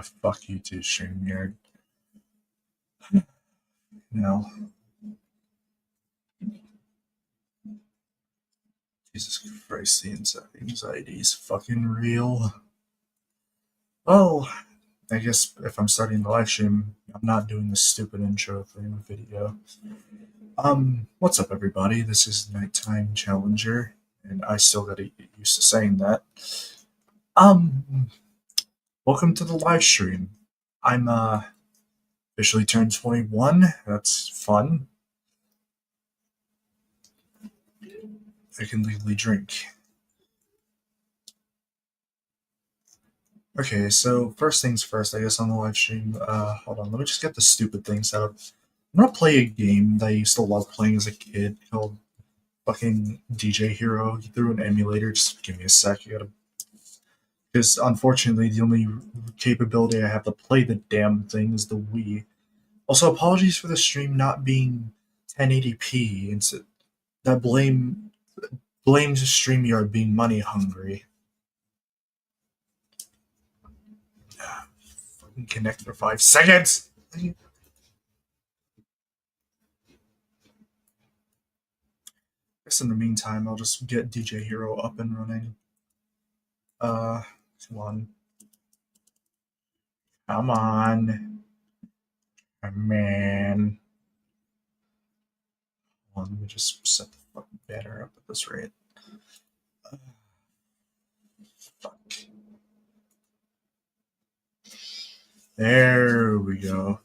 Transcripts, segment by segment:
fuck you too, StreamYard. No. Jesus Christ, the anxiety is fucking real. Well, I guess if I'm starting the live stream, I'm not doing this stupid intro thing video. What's up, everybody? This is Nighttime Challenger, and I still gotta get used to saying that. Welcome to the live stream. I'm, officially turned 21. That's fun. I can legally drink. Okay, so first things first, I guess on the live stream, hold on, let me just get the stupid thing set up. I'm gonna play a game that I used to love playing as a kid called fucking DJ Hero through an emulator. Just give me a sec, because unfortunately the only capability I have to play the damn thing is the Wii. Also, apologies for the stream not being 1080p. That blames StreamYard being money hungry. Fucking connect for 5 seconds. I guess in the meantime, I'll just get DJ Hero up and running. Come on. Come on. Man. Hold on, let me just set the fucking banner up at this rate. Fuck. There we go.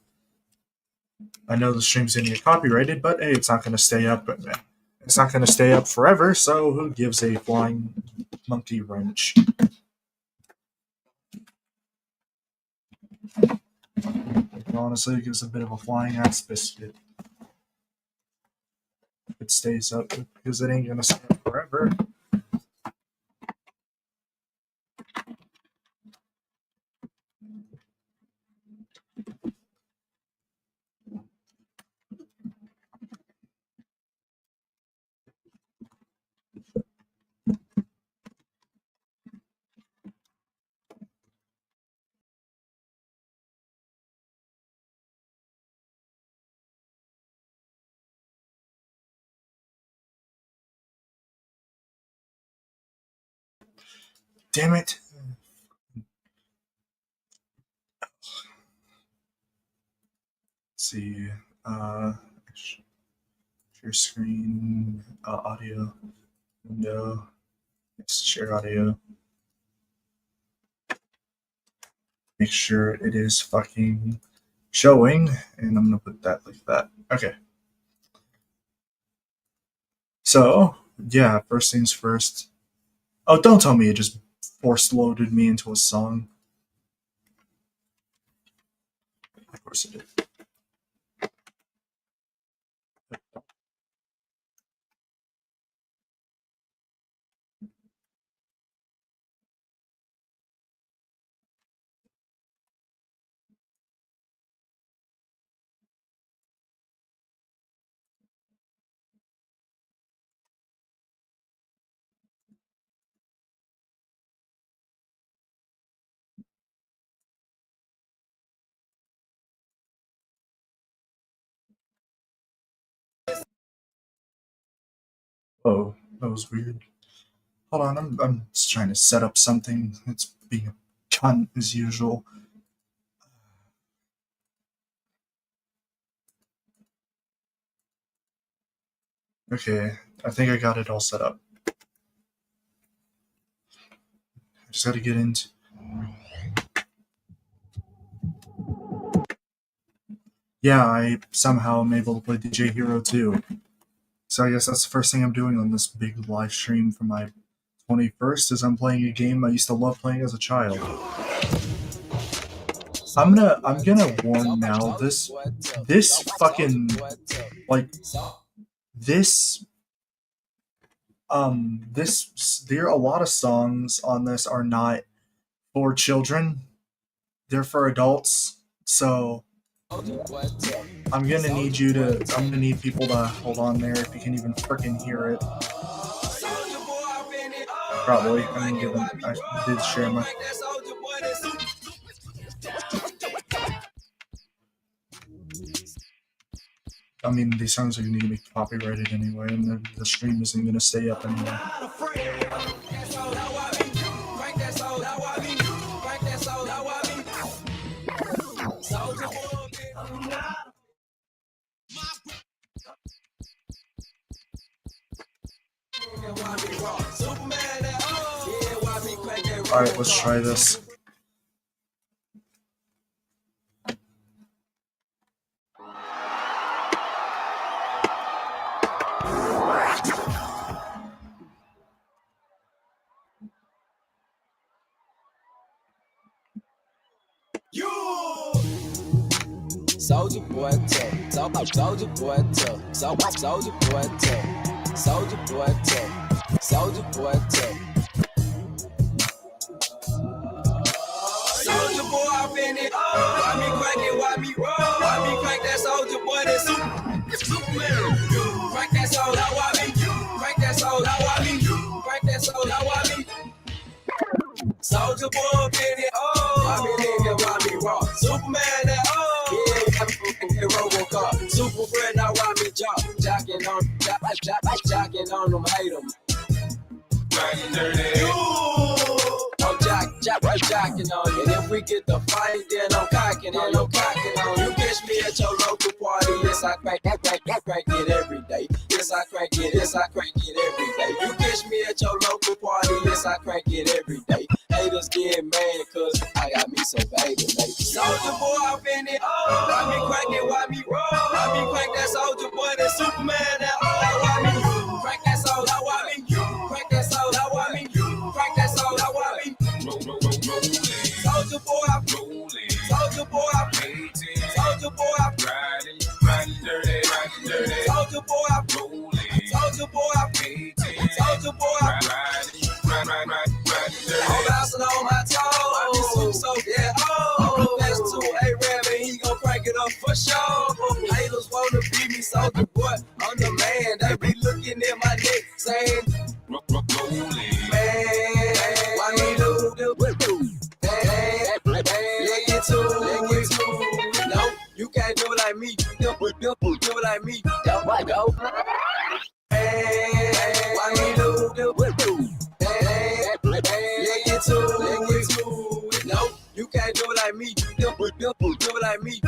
I know the stream's gonna get copyrighted, but hey, it's not gonna stay up. It's not gonna stay up forever, so who gives a flying monkey wrench? Honestly, it gives a bit of a flying ass biscuit. It stays up because it ain't gonna stay up forever. Damn it. Let's see. Share screen, audio, window. Let's share audio. Make sure it is fucking showing, and I'm gonna put that like that. Okay. So, yeah, first things first. Oh, don't tell me it just force loaded me into a song. Of course it did. Oh, that was weird. Hold on, I'm just trying to set up something. It's being a cunt as usual. Okay, I think I got it all set up. I just gotta get into. Yeah, I somehow am able to play DJ Hero too. So I guess that's the first thing I'm doing on this big live stream for my 21st is I'm playing a game I used to love playing as a child. I'm gonna warn now, this fucking, like, this, there are a lot of songs on this are not for children. They're for adults. So I'm gonna need people to hold on there if you can even freaking hear it. Probably. I did share my. I mean, these songs are going to be copyrighted anyway, and the stream isn't going to stay up anyway. Alright, let's try this. Soldier boy tough, soldier boy tough, soldier boy tough, soldier boy tough, soldier boy tough. Soldier boy, I been it. Why me crack it? Why me roll? Why me crack that soldier boy? That Superman. Crack that soldier. Why me? Crack that soldier. Why me? Crack that soldier. Why me? Soldier boy, been it. Why me nigga? Why me raw? Superman. That yeah, I'm fucking Robocop. Super friend. Now why me jocking on them, hate them. I'm jocking on you. And if we get the fight, then I'm cocking on you. You catch me at your local party. Yes, I crank it every day. Yes, I crank it every day. You catch me at your local party. Yes, I crank it every day. Haters get mad cause I got me some baby. Soldier boy, I been it. Why me crank it? Why me roll? Why me crank that soldier boy? That Superman. That why me crank that soldier? Why me crank that soldier? Why me crank that soldier? Why me soldier boy, I soldier boy, I soldier boy, I riding dirty, soldier boy, I soldier boy, I soldier boy, I riding dirty. I'm bouncing on my toes. I be so yeah. That's 2 A-Rab and he gon' crank it up for sure. Haters wanna be me, soldier boy. I'm the man. They be looking at my neck saying, man, why me do? No, you can't do it like me. Do it like me. Go. Why me do? No, you can't do it like me. Do it like me.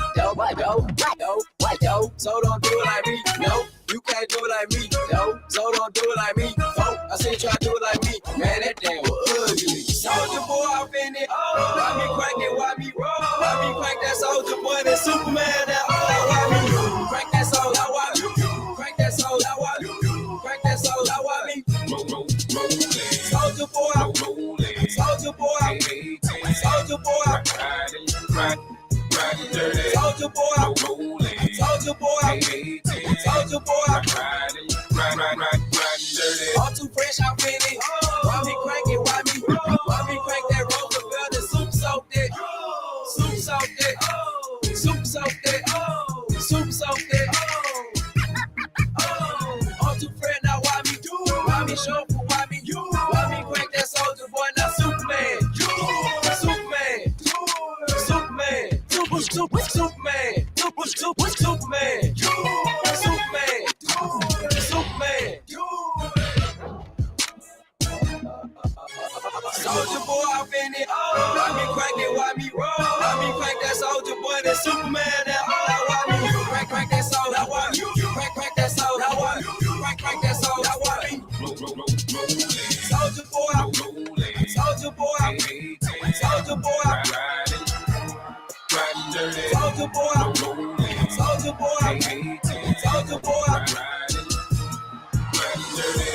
Yo. So don't do it like me. No, you can't do it like me. Yo, so don't do it like me. I said try to do it like me. Man, that damn was ugly. Soldier boy, I been it. Why me crank it? Why me roll? Why me crank that soldier boy? That Superman. That why me crank that soldier? Why me crank that soldier? Why me crank that soldier? Why me soldier boy? Soldier boy, soldier boy, riding dirty. Soldier boy, soldier boy, soldier boy, riding dirty. All too fresh, I'm feeling. Why me crank it? Why me crank that Roosevelt and soup soaked it? Soup soaked it. Soup soaked it. Soup soaked it. All too fresh, now why me show for why me crank that soldier boy? Now Superman. Superman. Superman. Superman. Soldier boy, I been it. Why me crank it? Why me roll? Why me crank that soldier boy? That Superman. That why me crank that soldier? Why me crank that soldier? Why me crank that soldier? Why me soldier boy? Soldier boy. Soldier boy. Riding dirty. Soldier boy. Soldier boy. Soldier boy. Riding dirty.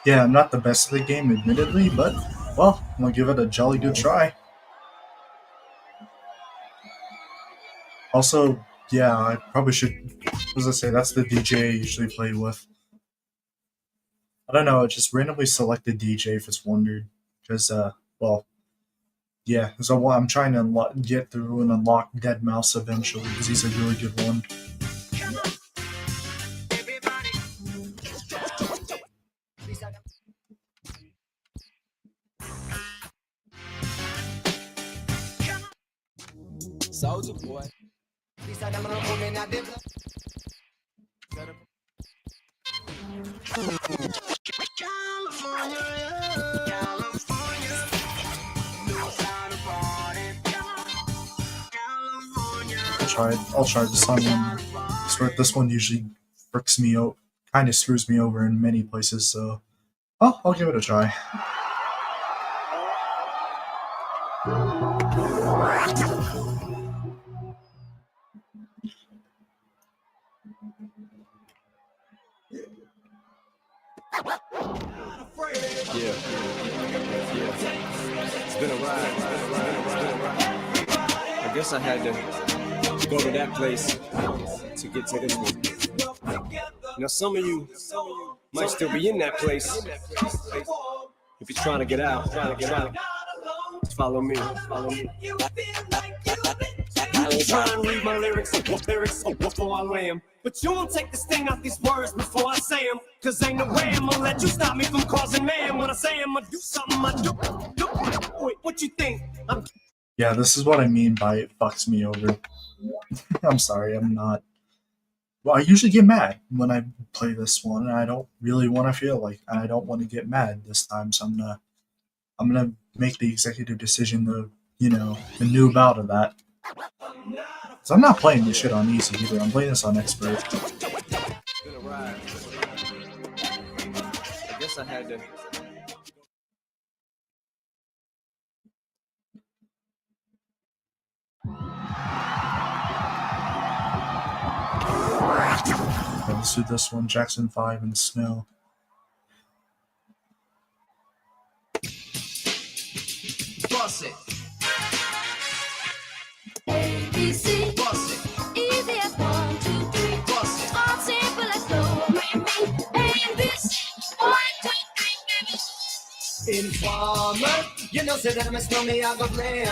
Yeah, I'm not the best at the game, admittedly, but, well, I'm gonna give it a jolly good try. Also, yeah, I probably should, as I say, that's the DJ I usually play with. I don't know, just randomly select the DJ if it's Wondered, because, well, yeah, so I'm trying to get through and unlock Dead Mouse eventually, because he's a really good one. Soldier boy. I'll try this on one. This one usually fricks me out, kind of screws me over in many places, so I'll give it a try. Yeah. It's been a ride. I guess I had to go to that place to get to this one. Now some of you might still be in that place. If you're trying to get out, follow me. I ain't trying to read my lyrics before I lay 'em. But you won't take the sting out these words before I say 'em. Cause ain't no way I'ma let you stop me from causing man. When I say I'ma do something, I do. Wait, what you think? Yeah, this is what I mean by it fucks me over. I'm sorry, I'm not. Well, I usually get mad when I play this one, and I don't really want to feel like I don't want to get mad this time, so I'm gonna make the executive decision to, the noob out of that. So I'm not playing this shit on easy either. I'm playing this on expert. I guess I had to. Let's do this one, Jackson 5 and Snow. Boss it. ABC. Boss it. Easy as 1, 2, 3. Boss it. All simple as so. ABC. 1, 2, 3, baby. Informer, you know, say that I'm a snowman, I go blame.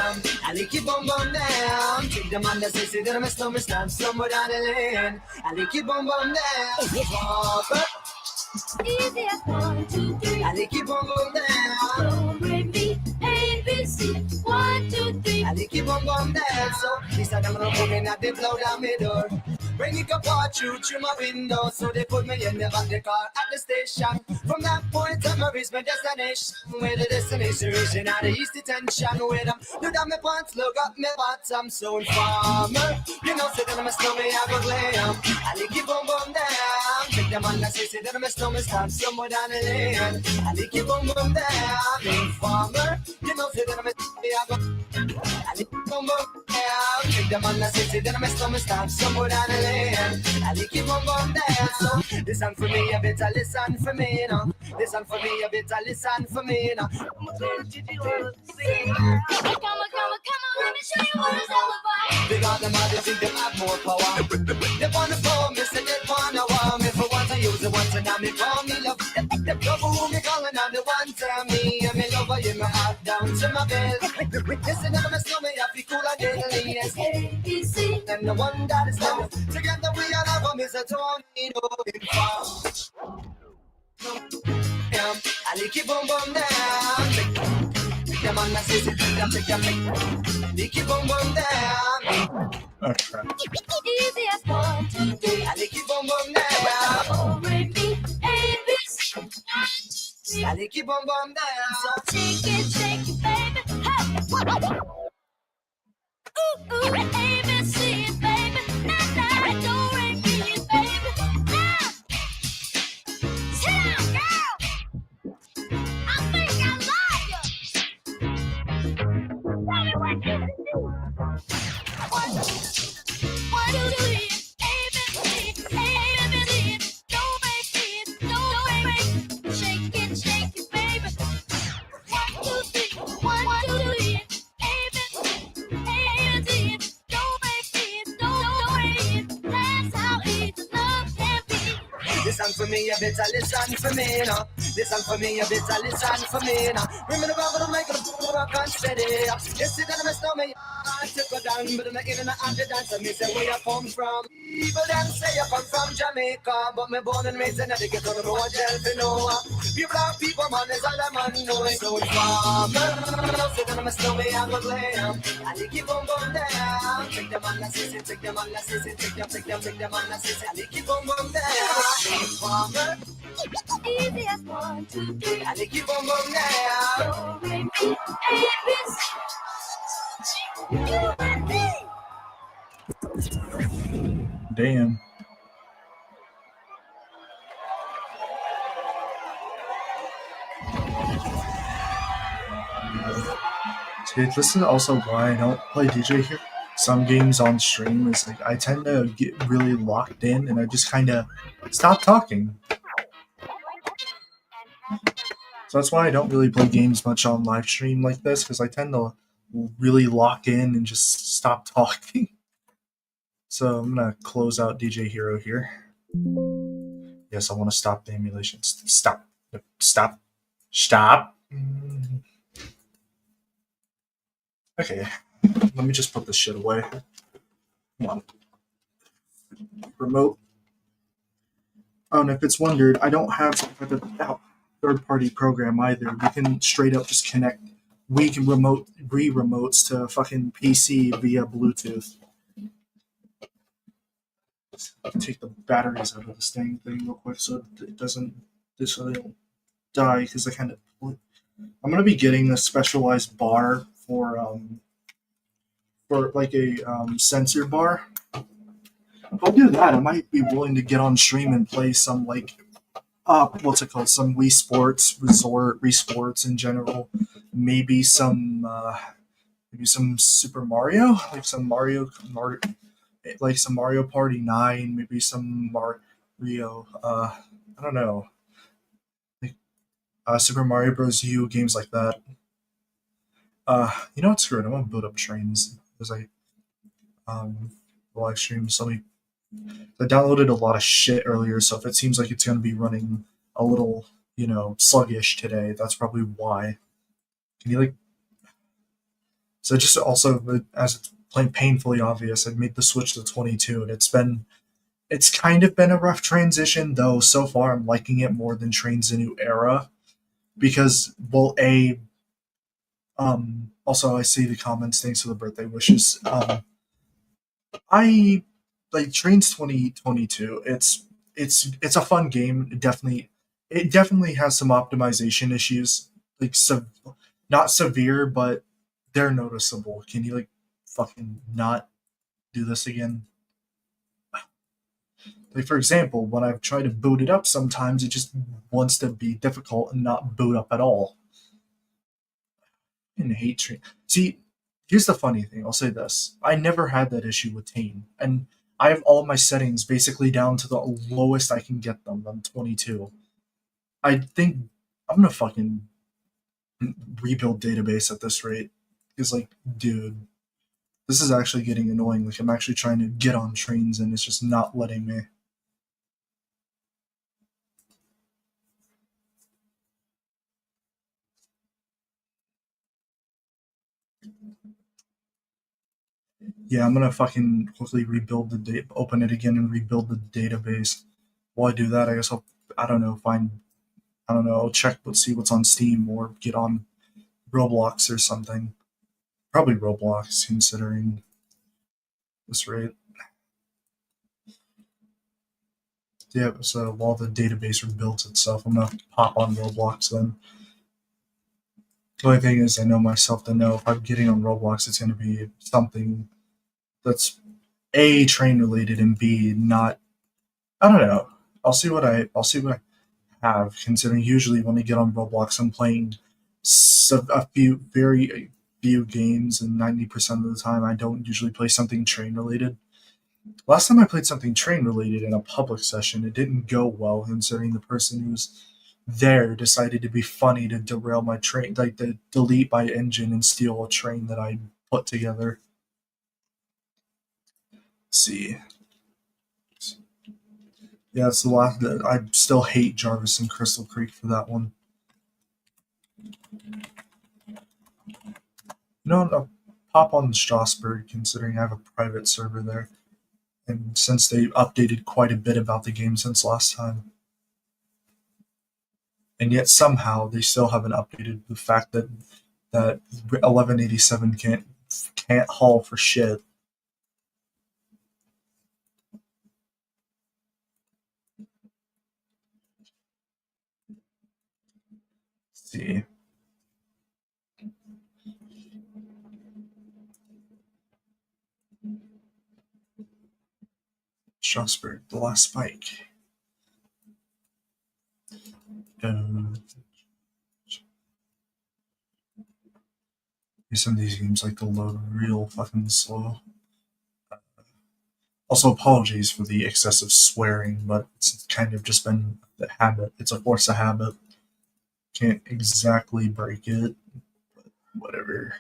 I like it boom boom down. Take the man that say that I'm a snowman, stand somewhere down the lane. I like it boom boom down. Informer, Easy as 1, 2, 3. I like it boom boom down. So bring me ABC. 1, 2, 3. I like it boom boom down. So this time I'm gonna come in and they blow down my door. Bring it apart through my window. So they put me in the back of the car at the station. From that point on, I reached my destination. Where the destination region at the east detention. Where them do down my pants, look up my bottom. So informer, you know, say that I'm a snowman, I go glam. I like it boom boom down. Take the man that say that I'm a snowman, stand somewhere down the lane. I like it boom boom down. Informer, you know, say that I'm a snowman, I go. I like it boom boom down. Take the man that say that I'm a snowman, stand somewhere down the lane. I like it boom boom down. So listen for me, you better listen for me, no. Listen for me, you better listen for me, no. Come on, let me show you what it's all about. They got them all, they think they have more power. They wanna phone me, say they wanna want me. For once I use it once and now me call me love. They love who me calling on the one tell me. And me love her, you my heart down to my bed. Listen, I'm a snowman, I feel cool and deadly. Yes, ABC. and the one that is love. Together we all have them is a tornado in fall. I like it boom boom down. Come on, I say it, like it boom boom down. Oh crap. Easy as 1, 2, 3. I like it boom boom down. So bring me ABC. 1, 2, 3. I like it boom boom down. Shake it, baby. Hey. Ooh, ABC, baby. Now, don't ring me, baby. Now, sit down, girl. I think I like you. Tell me what you do. 1, 2, 3. ABC, ABC. Don't make it, don't make it. Shake it, baby. 1, 2, 3. 1, 2, 3. Listen for me, you better listen for me, no. Listen for me, you better listen for me. Now, remember the make it rock and steady. You see that I know me, I took a down, but I'm not in the dance. And me say where you come from. People them say you come from Jamaica, but me born and raised in the ghetto, no one tell me no. You black people, man, is all I'm on, no, so it's farmer. So then I'm a snowy, I'm a glam. I keep on going down. Take them on the city, take them on the city, take them on the city. I keep on going down. Farmer. Easy as 1, 2, 3. I keep on going down. Do, re, mi, A, B, C. You and me. Damn. See, this is also why I don't play DJ here. Some games on stream is like I tend to get really locked in and I just kind of stop talking. So that's why I don't really play games much on live stream like this, because I tend to really lock in and just stop talking. So I'm gonna close out DJ Hero here. Yes, I want to stop the emulation. Stop. Stop. Stop. Okay. Let me just put this shit away. Come on. Remote. Oh, and if it's wondered, I don't have some type of third-party program either. We can straight up just connect. We can remotes to fucking PC via Bluetooth. Take the batteries out of this thing real quick so it doesn't die, because I kind of. I'm gonna be getting a specialized bar for like a sensor bar. If I'll do that, I might be willing to get on stream and play some like what's it called? Some Wii Sports Resort, Wii Sports in general. Maybe some Super Mario, like some Mario like some Mario Party 9, maybe some Mario, I don't know, like Super Mario Bros. U, games like that. You know what? Screw it. I'm gonna boot up Trains as I live stream. So I downloaded a lot of shit earlier, so if it seems like it's gonna be running a little, sluggish today, that's probably why. Can you like? So just also, as it's painfully obvious, I made the switch to 22, and it's kind of been a rough transition, though so far I'm liking it more than Trains a New Era, because, well, also I see the comments, thanks for the birthday wishes. I like Trains 2022. It's a fun game. It definitely has some optimization issues, like not severe, but they're noticeable. Can you like fucking not do this again? Like, for example, when I've tried to boot it up, sometimes it just wants to be difficult and not boot up at all. I hate Train. See, here's the funny thing. I'll say this. I never had that issue with Tane. And I have all my settings basically down to the lowest I can get them on 22. I think I'm going to fucking rebuild database at this rate. Because, like, dude, this is actually getting annoying. Like, I'm actually trying to get on Trains and it's just not letting me. Yeah, I'm gonna fucking quickly rebuild open it again and rebuild the database. While I do that, I guess I don't know, I'll check, see what's on Steam or get on Roblox or something. Probably Roblox, considering this rate. Yeah, so while the database rebuilds itself, I'm gonna pop on Roblox then. The only thing is, I know myself to know if I'm getting on Roblox, it's gonna be something that's A, train related, and B, not. I don't know. I'll see what I have. Considering usually when I get on Roblox, I'm playing very few games, and 90% of the time I don't usually play something train related. Last time I played something train related in a public session, it didn't go well, considering the person who's there decided to be funny to derail my train, like to delete my engine and steal a train that I put together. Let's see. Yeah, it's the last. I still hate Jarvis and Crystal Creek for that one. I'll pop on Strasbourg considering I have a private server there, and since they updated quite a bit about the game since last time, and yet somehow they still haven't updated the fact that 1187 can't haul for shit. Let's see. Strasbourg, the last spike. Some of these games like to load real fucking slow. Also, apologies for the excessive swearing, but it's kind of just been the habit. It's a force of habit. Can't exactly break it, but whatever.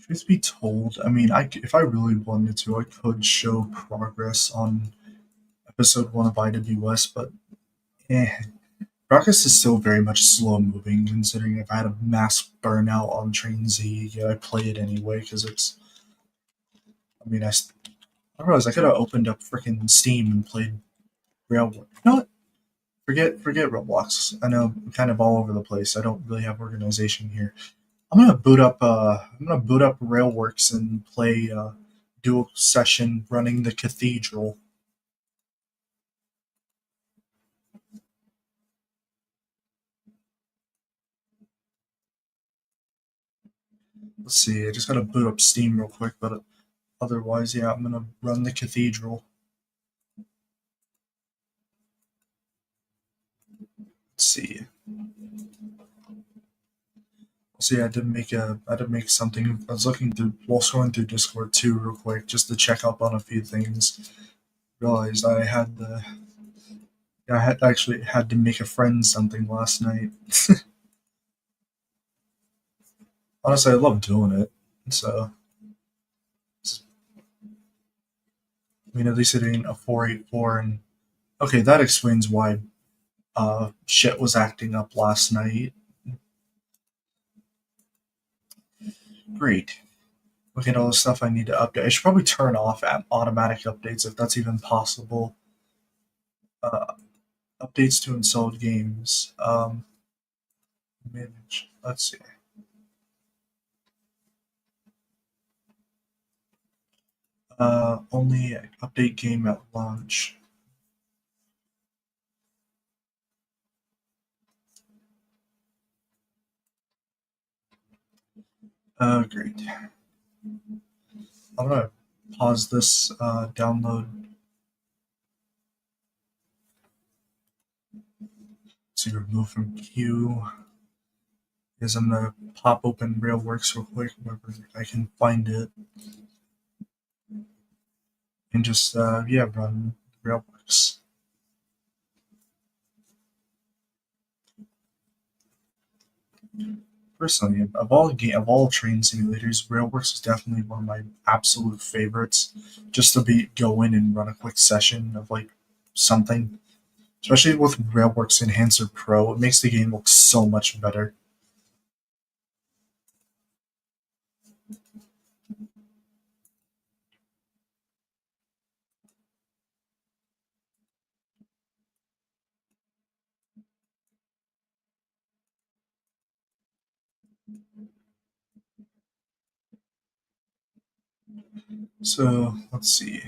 Truth be told, I mean, if I really wanted to, I could show progress on episode 1 of IWS, but eh. Progress is still very much slow moving, considering I've had a mass burnout on Train Z, yet I play it anyway, because it's. I mean, I realized I could have opened up freaking Steam and played Railway. You know what? Forget Roblox. I know I'm kind of all over the place. I don't really have organization here. I'm gonna boot up Railworks and play dual session running the cathedral. Let's see, I just gotta boot up Steam real quick, but otherwise, yeah, I'm gonna run the cathedral. Let's see. I had to make something. I was looking through, while scrolling through Discord too, real quick, just to check up on a few things. Realized I had actually had to make a friend something last night. Honestly, I love doing it. So, I mean, at least it ain't a 484, and okay, that explains why shit was acting up last night. Great. Look at all the stuff I need to update. I should probably turn off automatic updates if that's even possible. Uh, Updates to installed games. Manage. Let's see. Only update game at launch. Great. I'm gonna pause this download. See, remove from queue. Because I'm gonna pop open Railworks real quick wherever I can find it, and just yeah, run Railworks. Personally, of all train simulators, Railworks is definitely one of my absolute favorites. Just to go in and run a quick session of like something, especially with Railworks Enhancer Pro, it makes the game look so much better. So let's see.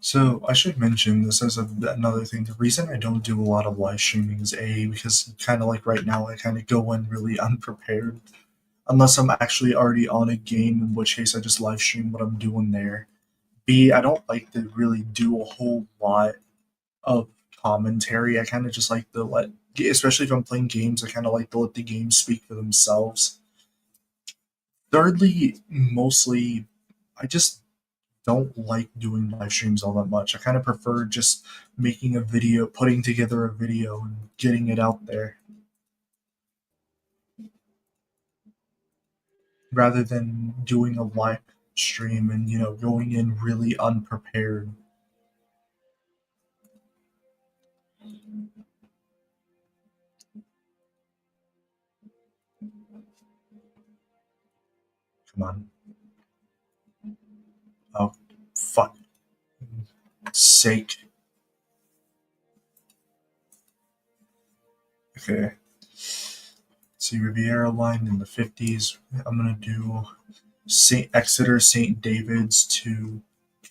So I should mention this as another thing. The reason I don't do a lot of live streaming is A, because kind of like right now, I kind of go in really unprepared, unless I'm actually already on a game, in which case I just live stream what I'm doing there. B, I don't like to really do a whole lot of commentary. I kind of just like to let, especially if I'm playing games, I kind of like to let the games speak for themselves. Thirdly, mostly, I just don't like doing live streams all that much. I kind of prefer just making a video, putting together a video, and getting it out there rather than doing a live stream and going in really unprepared. Come on. Oh, fuck sake. Okay. See, Riviera line in the 50s. I'm gonna do St. Exeter St. David's to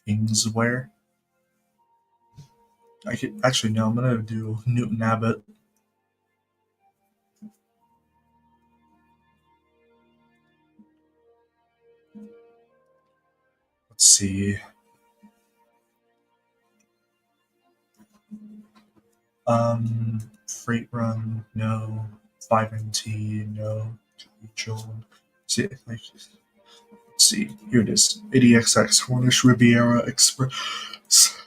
Kingsware. I could actually no, I'm gonna do Newton Abbott. Let's see. Freight Run, no. 5NT, no. Cathedral. See, let's see. Here it is. ADXX Cornish Riviera Express.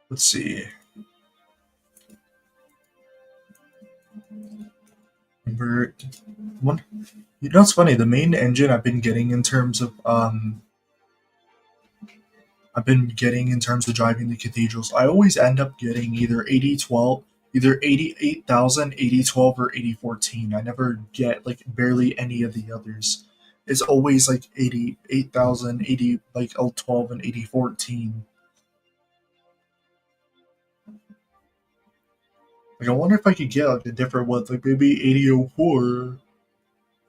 Let's see. Number one. It's funny. The main engine I've been getting in terms of driving the cathedrals. I always end up getting either 8012, either 88,000, 8012, or 8014. I never get like barely any of the others. It's always like 88,000, 80 like L12 and 8014. Like I wonder if I could get like a different one, like maybe 8004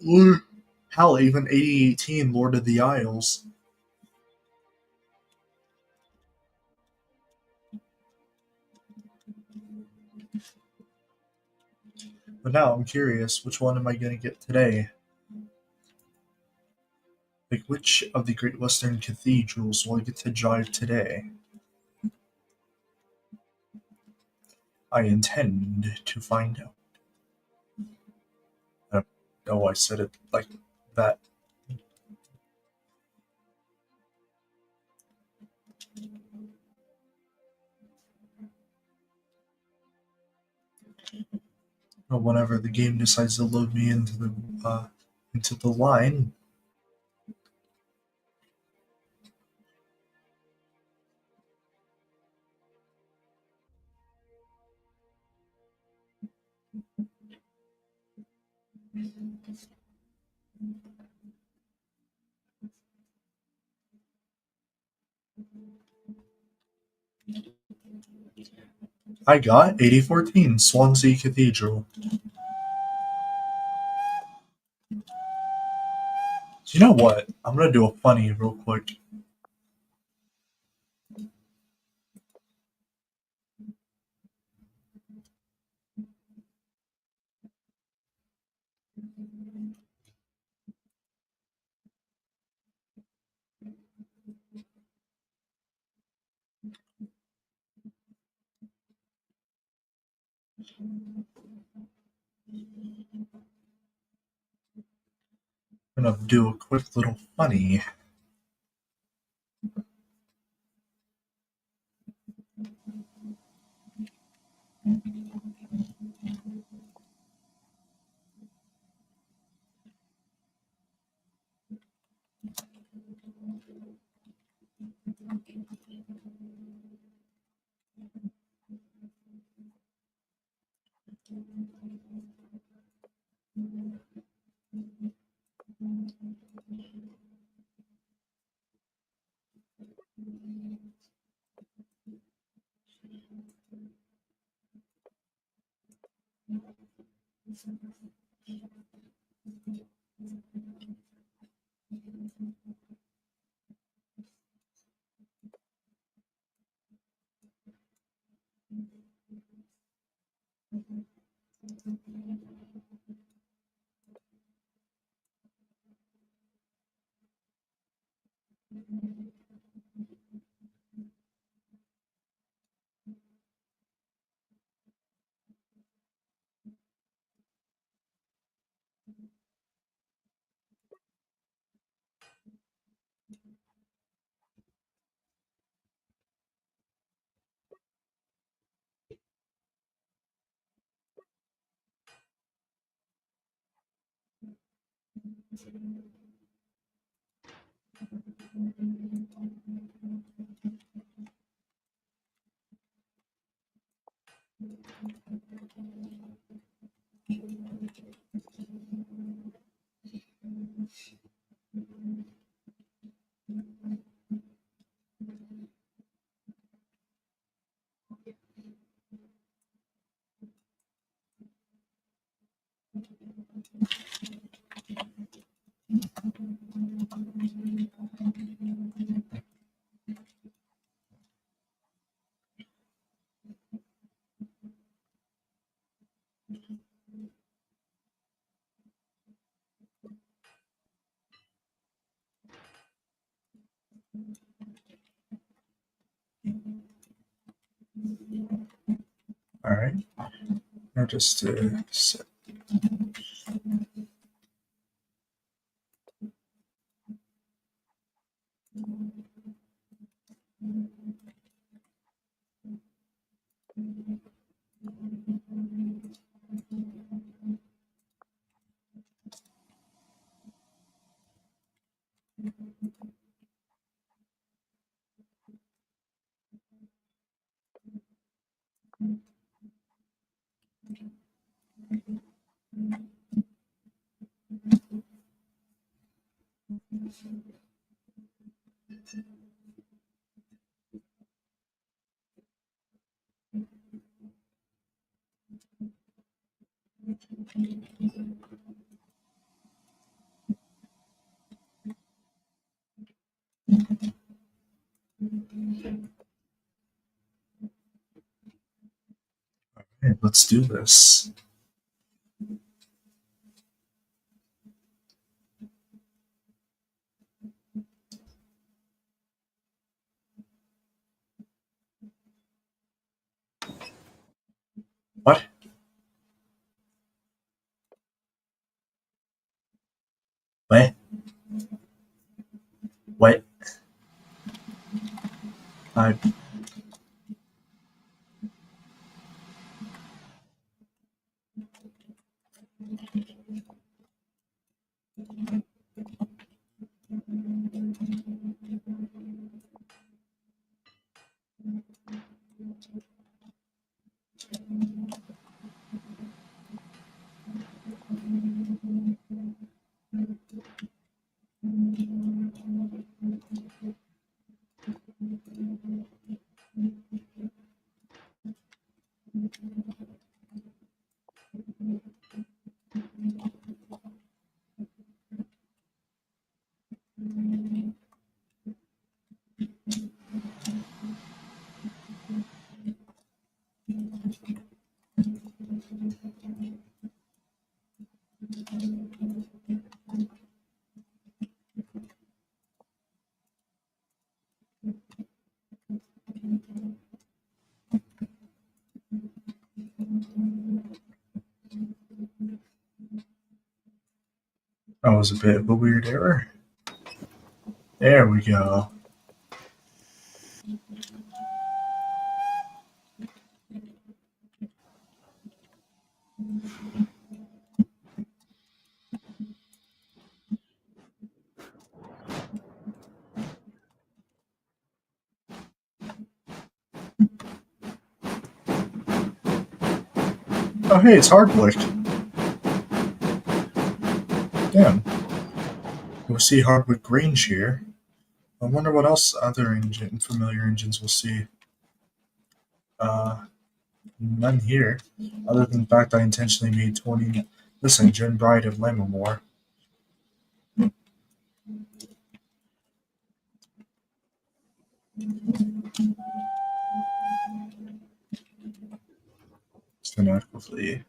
or hell, even 8018 Lord of the Isles. But now I'm curious, which one am I going to get today? Like, which of the Great Western Cathedrals will I get to drive today? I intend to find out. I don't know I said it like that. But whenever the game decides to load me into the line, I got 8014 Swansea Cathedral. You know what? I'm gonna do a funny real quick. I'm gonna do a quick little funny. All right. Now just set. Okay, let's do this. What? What? What? I. That was a bit of a weird error. There we go. Oh, hey, it's Hardwick. Damn. We'll see Hardwick Grange here. I wonder what else other familiar engines we'll see. None here, other than the fact I intentionally made 20 this engine Bride of Lammermoor. Phonetically.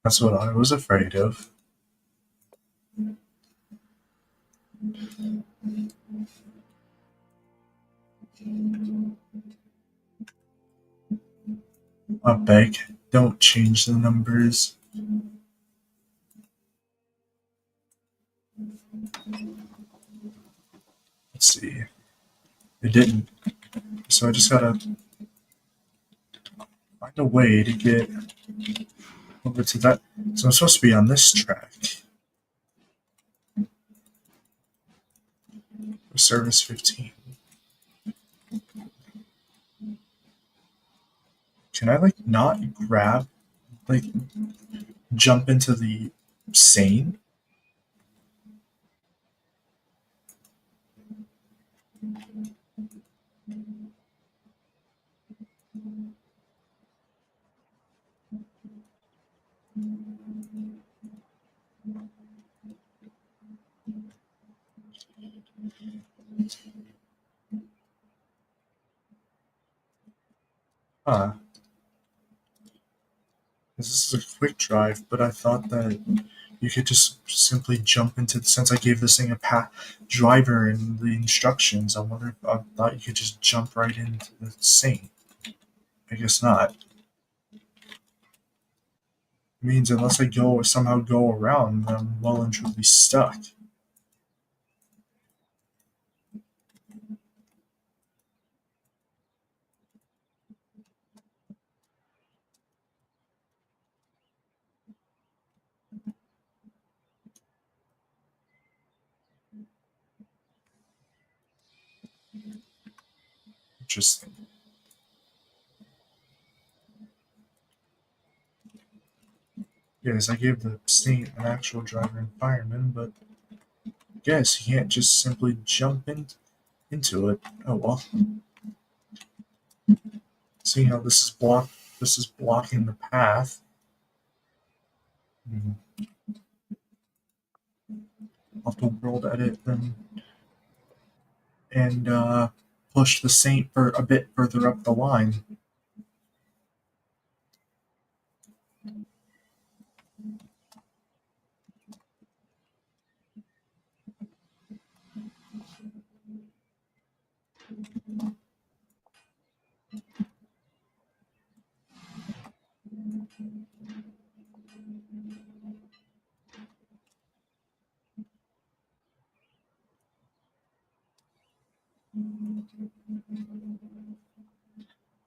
That's what I was afraid of. I beg, don't change the numbers. Let's see. It didn't. So I just gotta find a way to get over to that. So I'm supposed to be on this track. Service 15. Can I, like, not grab, like, jump into the Seine? Huh. This is a quick drive, but I thought that you could just simply jump into, since I gave this thing a driver and the instructions, I thought you could just jump right into the Seine. I guess not. It means unless I somehow go around, I'm well and truly stuck. Interesting. Yes, I gave the Seine an actual driver and fireman, but I guess you can't just simply jump into it. Oh well. Seeing how this is blocking the path. I'll have to world edit them and push the Saint for a bit further up the line.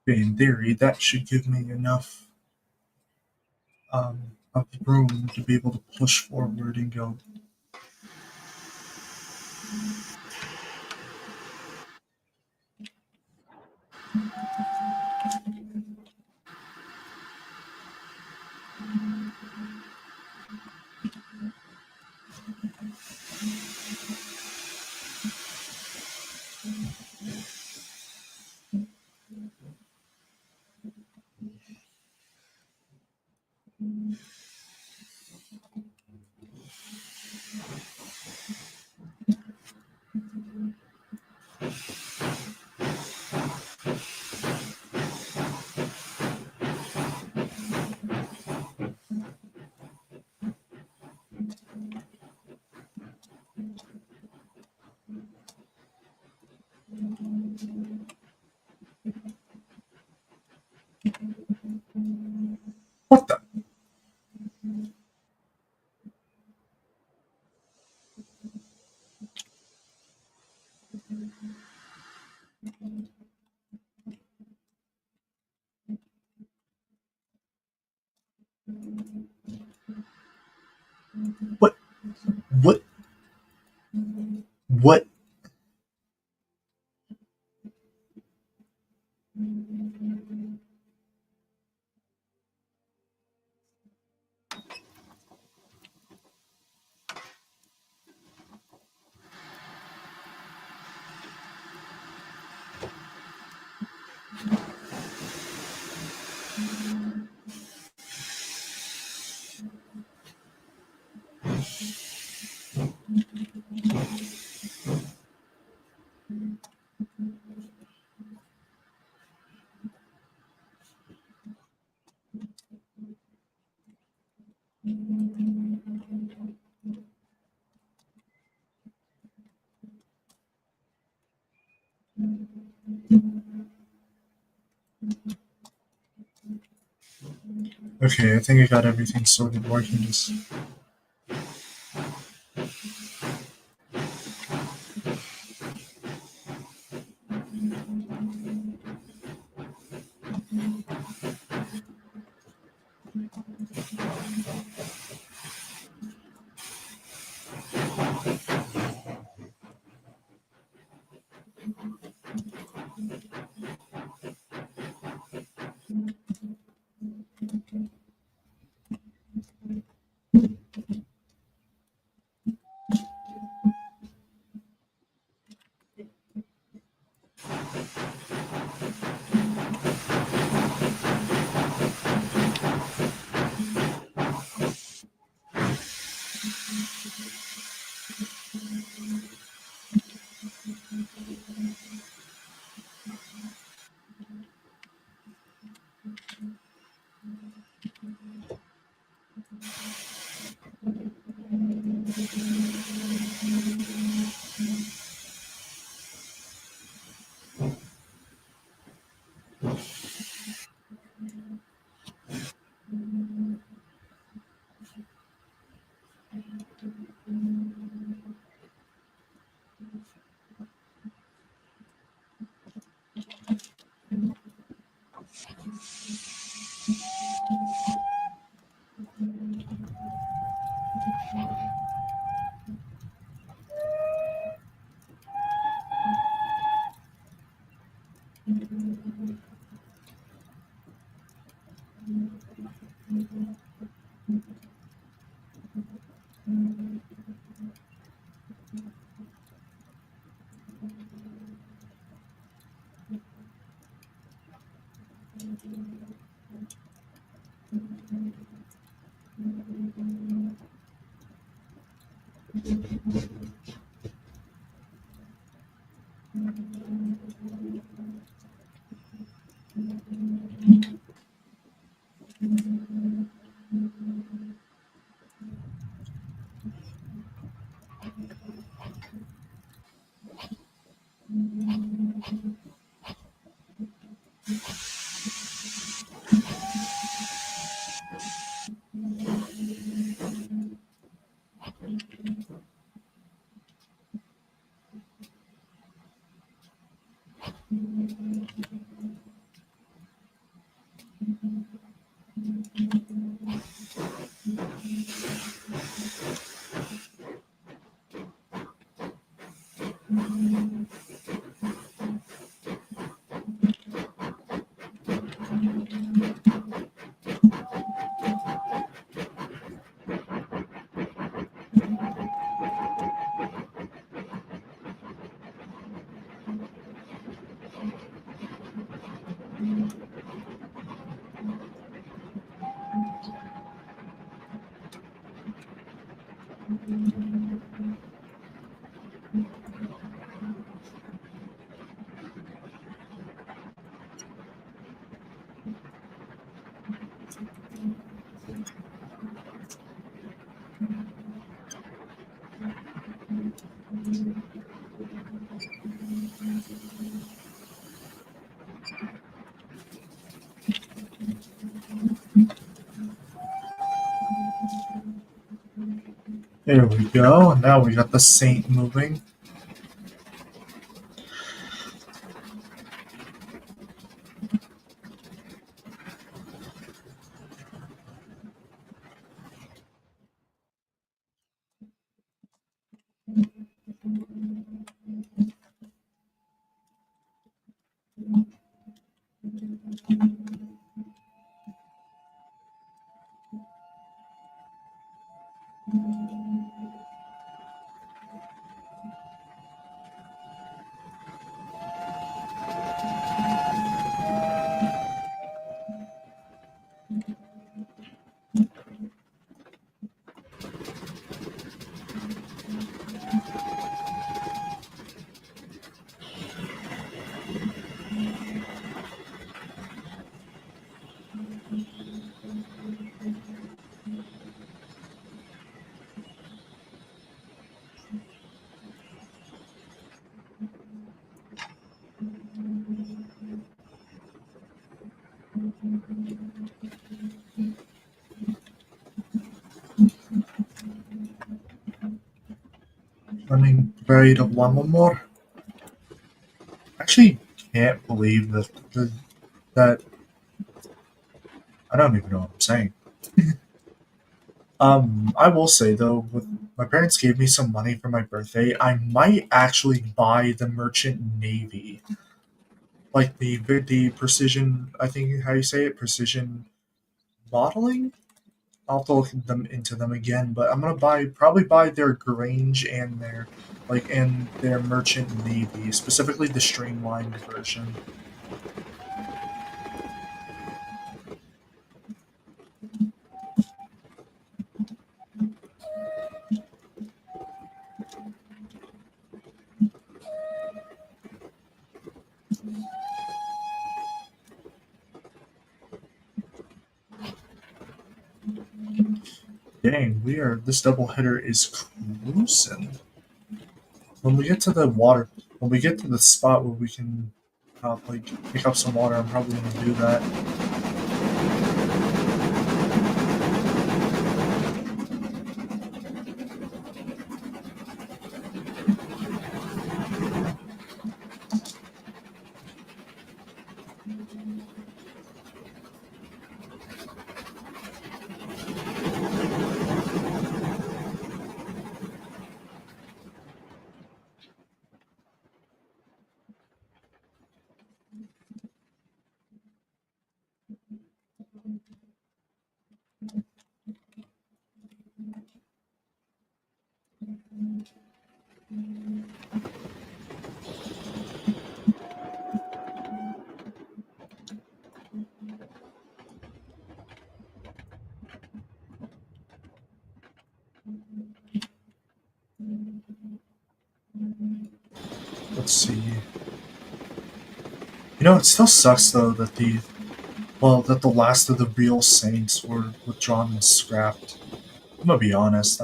In theory, that should give me enough of room to be able to push forward and go. What the? What? What? What? Okay, I think I got everything sorted where I can just. There we go. And now we got the Saint moving. running Bride of Lammermoor. Actually, can't believe that I don't even know what I'm saying. I will say though, with my parents gave me some money for my birthday, I might actually buy the Merchant Navy, like the precision. I think how you say it, precision modeling. I'll have to look into them again, but I'm gonna probably buy their Grange and their Merchant Navy, specifically the streamlined version. Dang, this doubleheader is cruising. When we get to the water, when we get to the spot where we can pick up some water, I'm probably gonna do that. Let's see. It still sucks though that the last of the real saints were withdrawn and scrapped. I'm gonna be honest.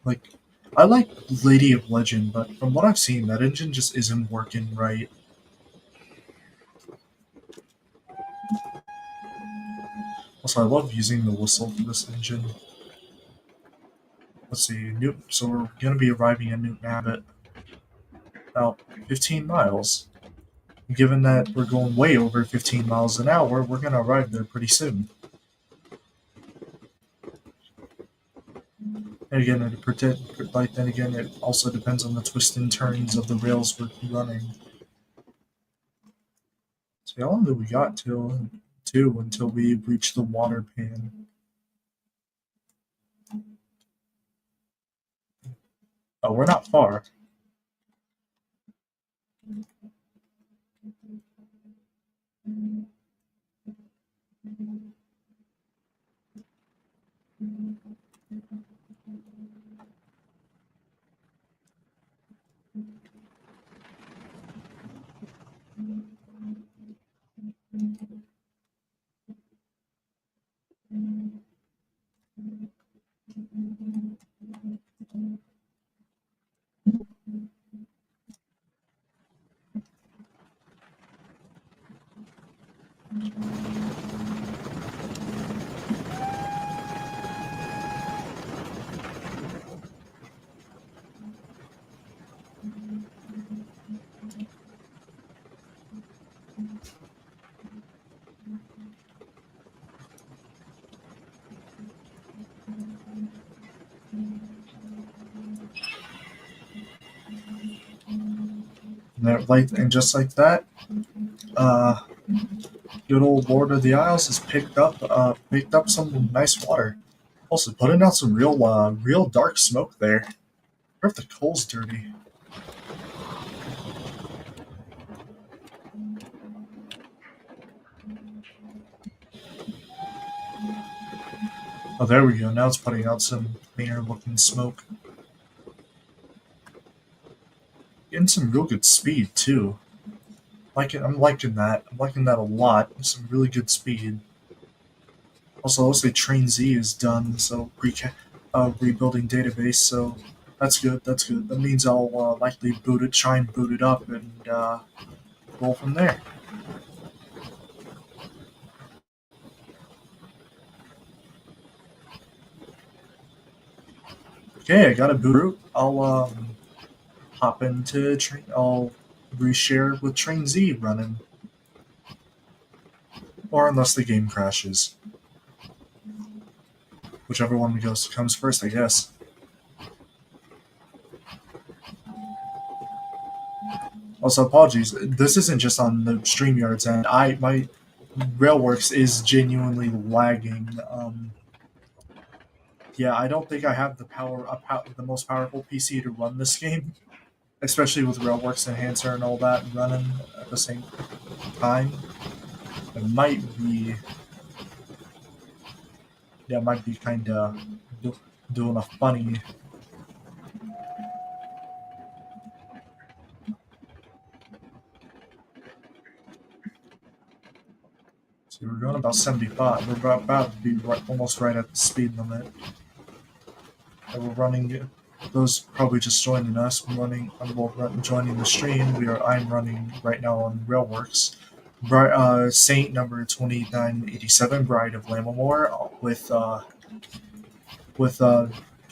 Like, I like Lady of Legend, but from what I've seen, that engine just isn't working right. Also, I love using the whistle for this engine. Let's see, so we're gonna be arriving in Newton Abbot about 15 miles. Given that we're going way over 15 miles an hour, we're gonna arrive there pretty soon. And again, it also depends on the twists and turns of the rails we're running. So how long do we got until we reach the water pan? Oh, we're not far. And just like that, uh, good old Lord of the Isles has picked up some nice water. Also, putting out some real dark smoke there. I wonder if the coal's dirty. Oh, there we go. Now it's putting out some cleaner looking smoke. Getting some real good speed too. I'm liking that. I'm liking that a lot. Some really good speed. Also, looks like Train Z is done, so rebuilding database. So that's good. That's good. That means I'll likely try and boot it up, and roll from there. Okay, I got a boot. hop into train. I'll reshare with Train Z running, or unless the game crashes, whichever one comes first, I guess. Also, apologies. This isn't just on the StreamYards end. My Railworks is genuinely lagging. Yeah, I don't think I have the most powerful PC to run this game, especially with Railworks Enhancer and all that running at the same time. It might be, yeah, it might be kind of doing a funny. So we're going about 75. We're about to be almost right at the speed limit. And we're running. Those probably just joining us. Joining the stream. I'm running right now on Railworks. Saint number 2987, Bride of Lammermoor, with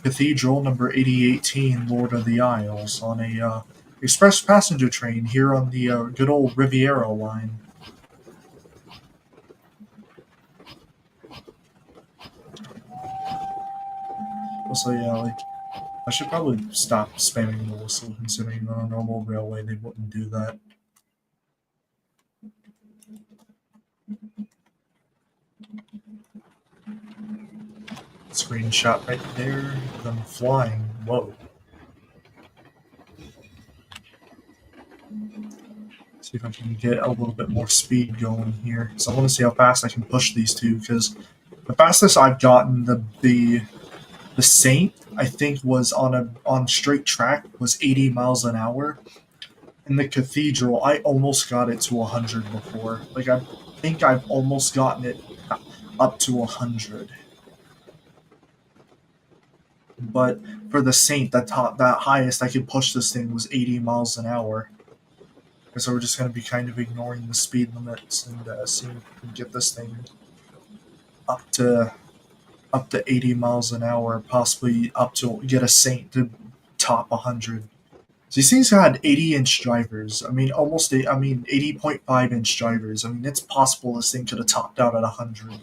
Cathedral number 8018, Lord of the Isles, on a express passenger train here on the good old Riviera line. Also, yeah, like, I should probably stop spamming the whistle, considering on a normal railway they wouldn't do that. Screenshot right there, them flying. Whoa. See if I can get a little bit more speed going here. So I want to see how fast I can push these two, because the fastest I've gotten the Saint, I think, was on straight track was 80 miles an hour. In the Cathedral, I almost got it to 100 before. Like, I think I've almost gotten it up to 100. But for the Saint, that highest I could push this thing was 80 miles an hour. And so we're just going to be kind of ignoring the speed limits and seeing if we can get this thing up to 80 miles an hour, possibly up to get a Saint to top 100. So these things had 80-inch drivers. I mean, 80.5-inch drivers. I mean, it's possible this thing could have topped out at 100.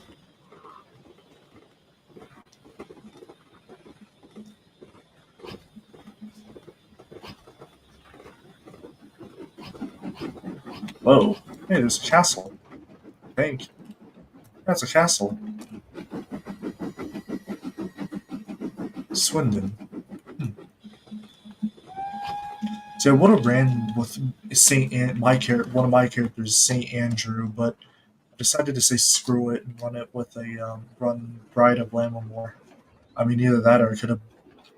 Whoa. Hey, there's a castle. Thank. That's a castle. Swindon. So I would have ran with one of my characters, Saint Andrew, but I decided to say screw it and run it with run Bride of Lammermoor. I mean, either that or I could have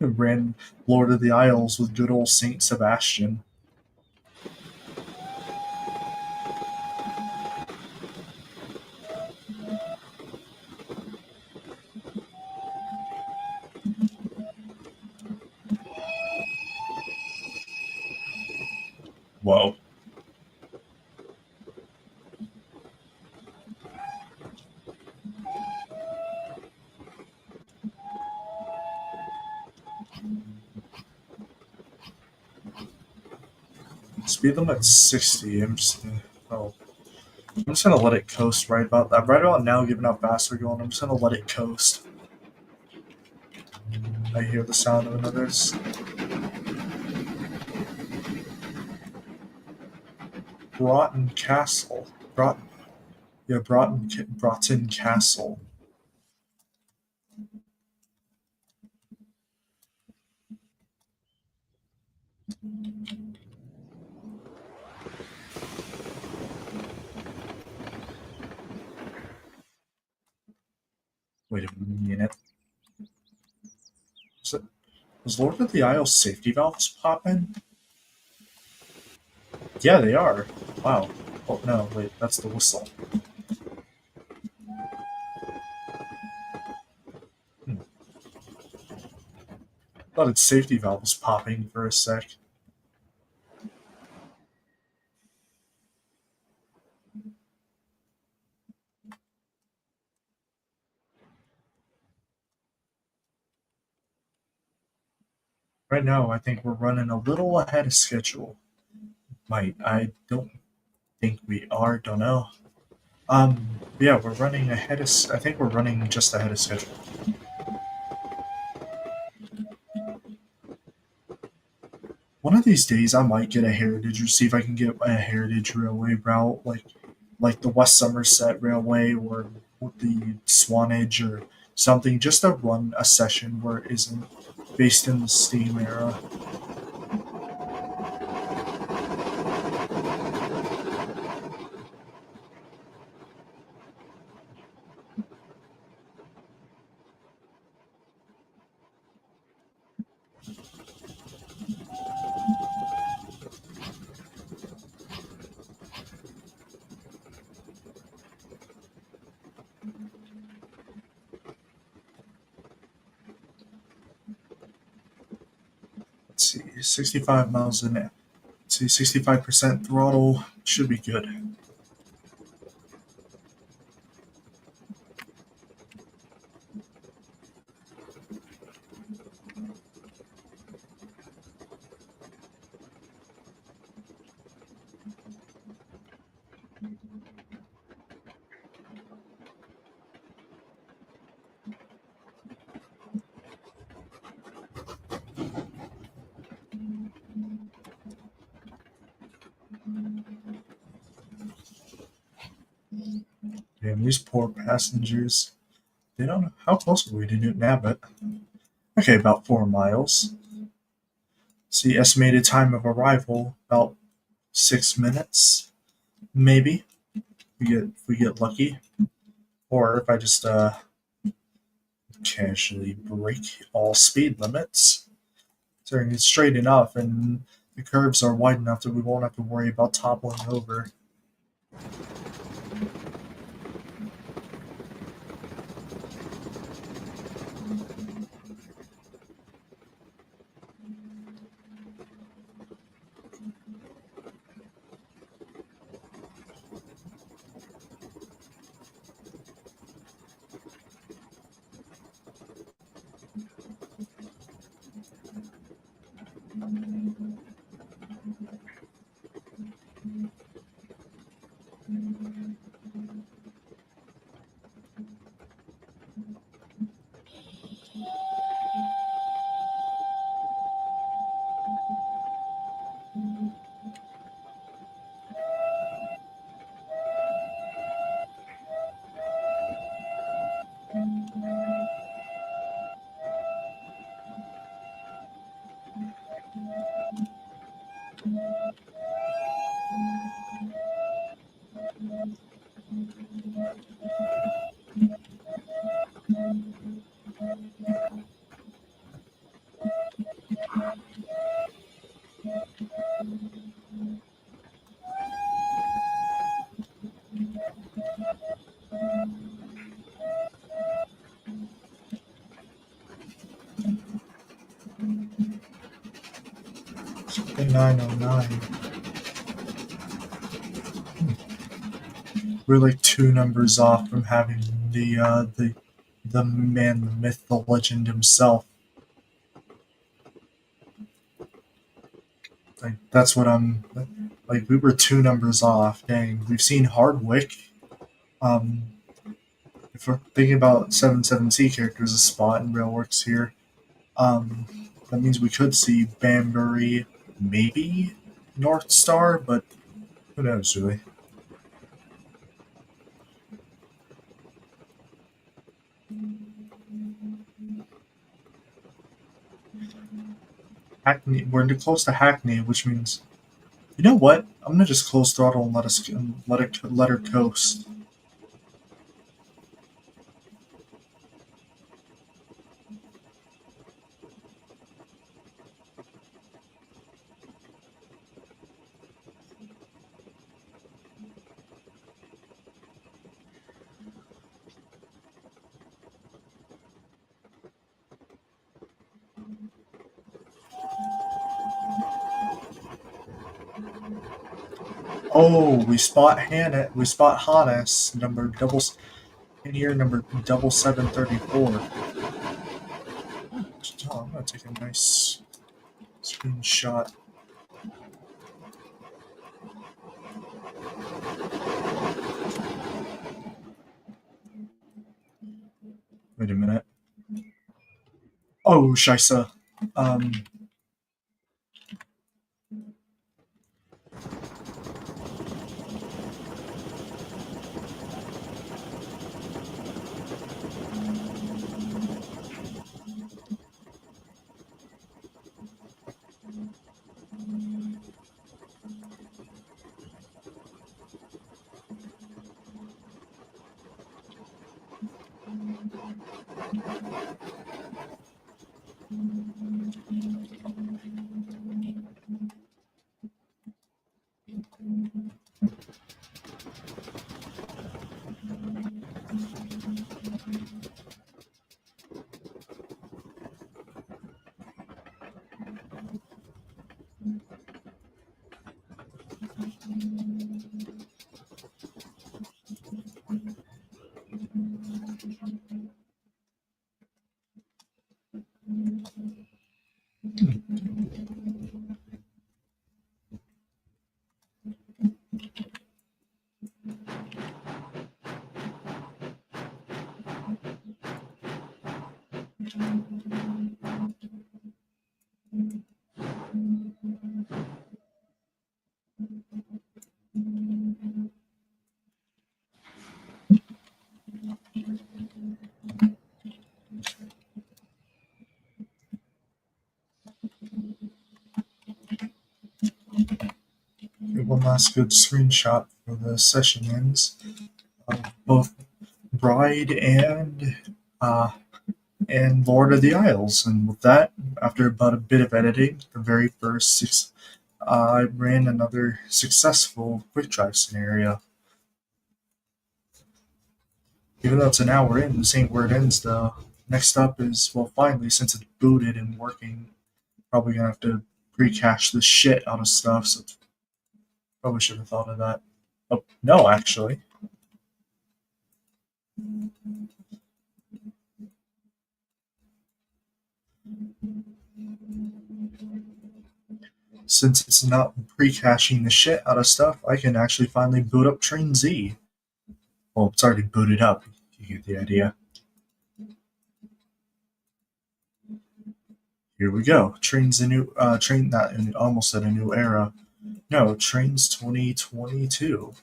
ran Lord of the Isles with good old Saint Sebastian. Whoa. Speed limit 60. I'm just gonna let it coast right about that. Right about now, given how fast we're going, I'm just gonna let it coast. I hear the sound of another. Broughton Castle. Broughton Castle. Wait a minute. Was Lord of the Isles safety valves popping? Yeah, they are. Wow. Oh, no, wait, that's the whistle. Thought its safety valve was popping for a sec. Right now, I think we're running a little ahead of schedule. I don't think we are. Don't know. Yeah, we're running ahead of. I think we're running just ahead of schedule. One of these days, I might get a heritage or see if I can get a heritage railway route, like the West Somerset Railway or the Swanage or something, just to run a session where it isn't based in the Steam era. Let's see, 65 miles an hour. Let's see, 65% throttle should be good. Damn, these poor passengers. They don't know how close are we to Newton Abbot. Okay, about 4 miles. See, estimated time of arrival about 6 minutes, maybe. If we get lucky, or if I just casually break all speed limits. So it's straight enough, and the curves are wide enough that we won't have to worry about toppling over. The 909. We're like 2 numbers off from having the man, the myth, the legend himself. Like that's what I'm like. We were 2 numbers off. Dang, we've seen Hardwick. Um, if we're thinking about 77C characters, a spot in Railworks here. That means we could see Banbury, maybe North Star, but who knows, really. Hackney, we're close to Hackney, which means, you know what? I'm gonna just close throttle and let her coast. Oh, we spot Hannah. We spot Hannes, number double in here, number 7734. Oh, I'm gonna take a nice Screenshot. Wait a minute. Oh, Shisa. Um, one last good screenshot for the session ends. Both Bride and Lord of the Isles. And with that, after about a bit of editing, the very first I ran another successful quick drive scenario. Even though it's an hour in, this ain't where it ends though. Next up is, well, finally, since it's booted and working, probably gonna have to pre-cache the shit out of stuff, so probably should have thought of that. Oh, no, actually. Since it's not pre-caching the shit out of stuff, I can actually finally boot up Train Z. Well, it's already booted up. You get the idea. Here we go. Train's a new train. Not almost at a new era. No, Train's 2022.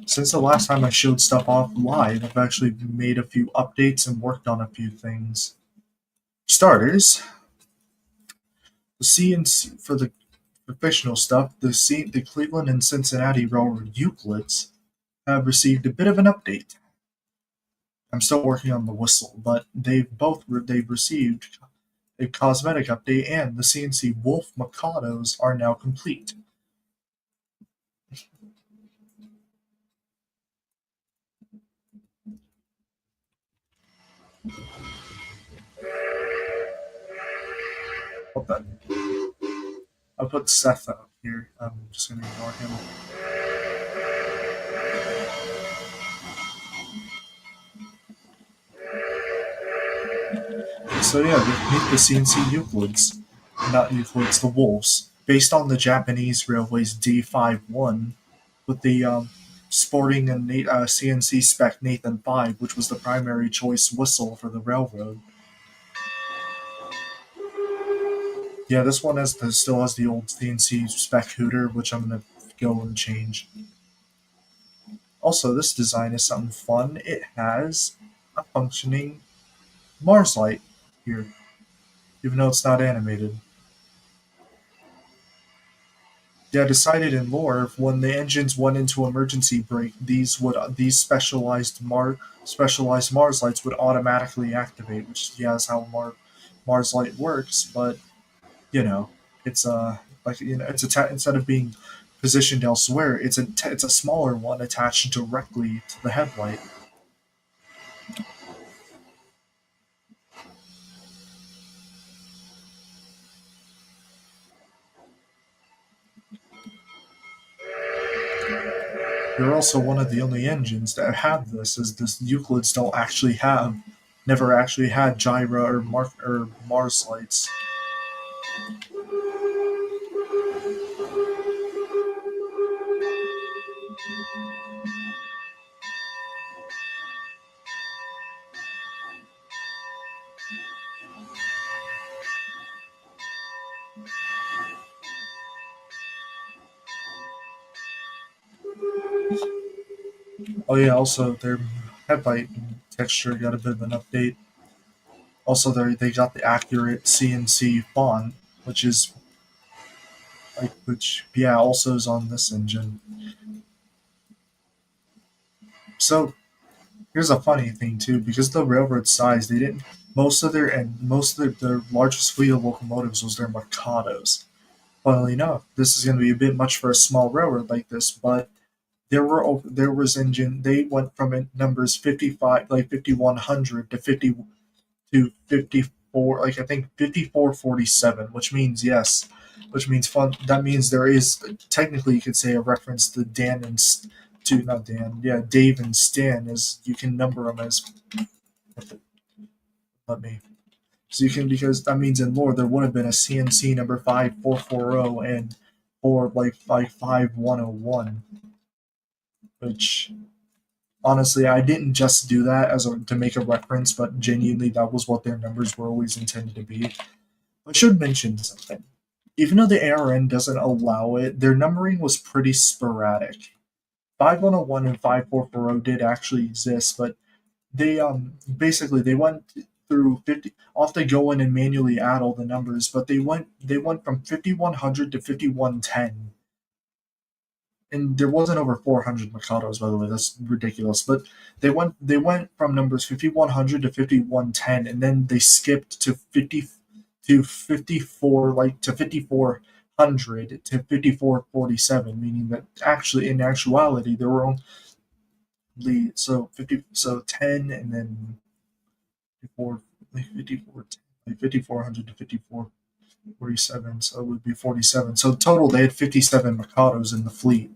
Since the last time I showed stuff off live, I've actually made a few updates and worked on a few things. Starters, the CNC for the professional stuff, the Cleveland and Cincinnati Railroad Euclids have received a bit of an update. I'm still working on the whistle, but they've received a cosmetic update, and the CNC Wolf Mikados are now complete. Hold on. I'll put Seth up here. I'm just going to ignore him. So yeah, meet the CNC Euclids. Not Euclids, the Wolves. Based on the Japanese Railways D51, with the sporting a CNC spec Nathan 5, which was the primary choice whistle for the railroad. Yeah, this one still has the old CNC spec hooter, which I'm going to go and change. Also, this design is something fun. It has a functioning Mars light here, even though it's not animated. Yeah, decided in lore, when the engines went into emergency brake, these specialized Mars lights would automatically activate, which is how Mars light works. But it's instead of being positioned elsewhere, it's a smaller one attached directly to the headlight. They're also one of the only engines that have this, as the Euclids don't actually have never actually had gyro or Mars lights. Oh yeah, also their headlight texture got a bit of an update. Also, they got the accurate CNC font, which is which yeah also is on this engine. So here's a funny thing too, because of the railroad size, they didn't most of their largest fleet of locomotives was their Mikados. Funnily enough, this is going to be a bit much for a small railroad like this, but there was engine they went from numbers 55 like 5100 to 50 to 54, like I think 5447, which means yes, which means fun. That means there is technically you could say a reference to Dan and to not Dan, yeah, Dave and Stan, as you can number them as let me. So you can, because that means in lore there would have been a CNC number 5440 and or like 5101, which honestly, I didn't just do that to make a reference, but genuinely that was what their numbers were always intended to be. I should mention something. Even though the ARN doesn't allow it, their numbering was pretty sporadic. 5101 and 5440 did actually exist, but they basically they went through 50. I'll have to go in and manually add all the numbers, but they went from 5100 to 5110, and there wasn't over 400 Mikados, by the way. That's ridiculous. But they went from numbers 5100 to 5110, and then they skipped to 54, like to 5400 to 5447, meaning that actually in actuality there were only so 50 so 10 and then 54 like 54 like 5400 to 5447, so it would be 47. So total they had 57 Mikados in the fleet.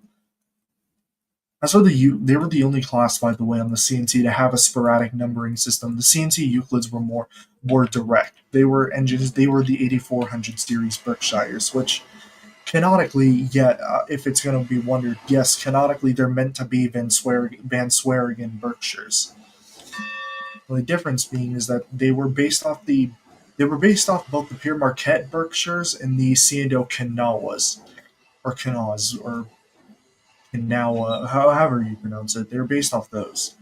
That's why they were the only class, by the way, on the CNC to have a sporadic numbering system. The CNC Euclids were more direct. They were engines. They were the 8400 series Berkshires, which canonically, yet if it's going to be wondered, yes, canonically they're meant to be Van Sweringen Berkshires. The difference being is that they were based off both the Pierre Marquette Berkshires and the C&O Kanawas or Kanaws or Kanawa, however you pronounce it. They're based off those.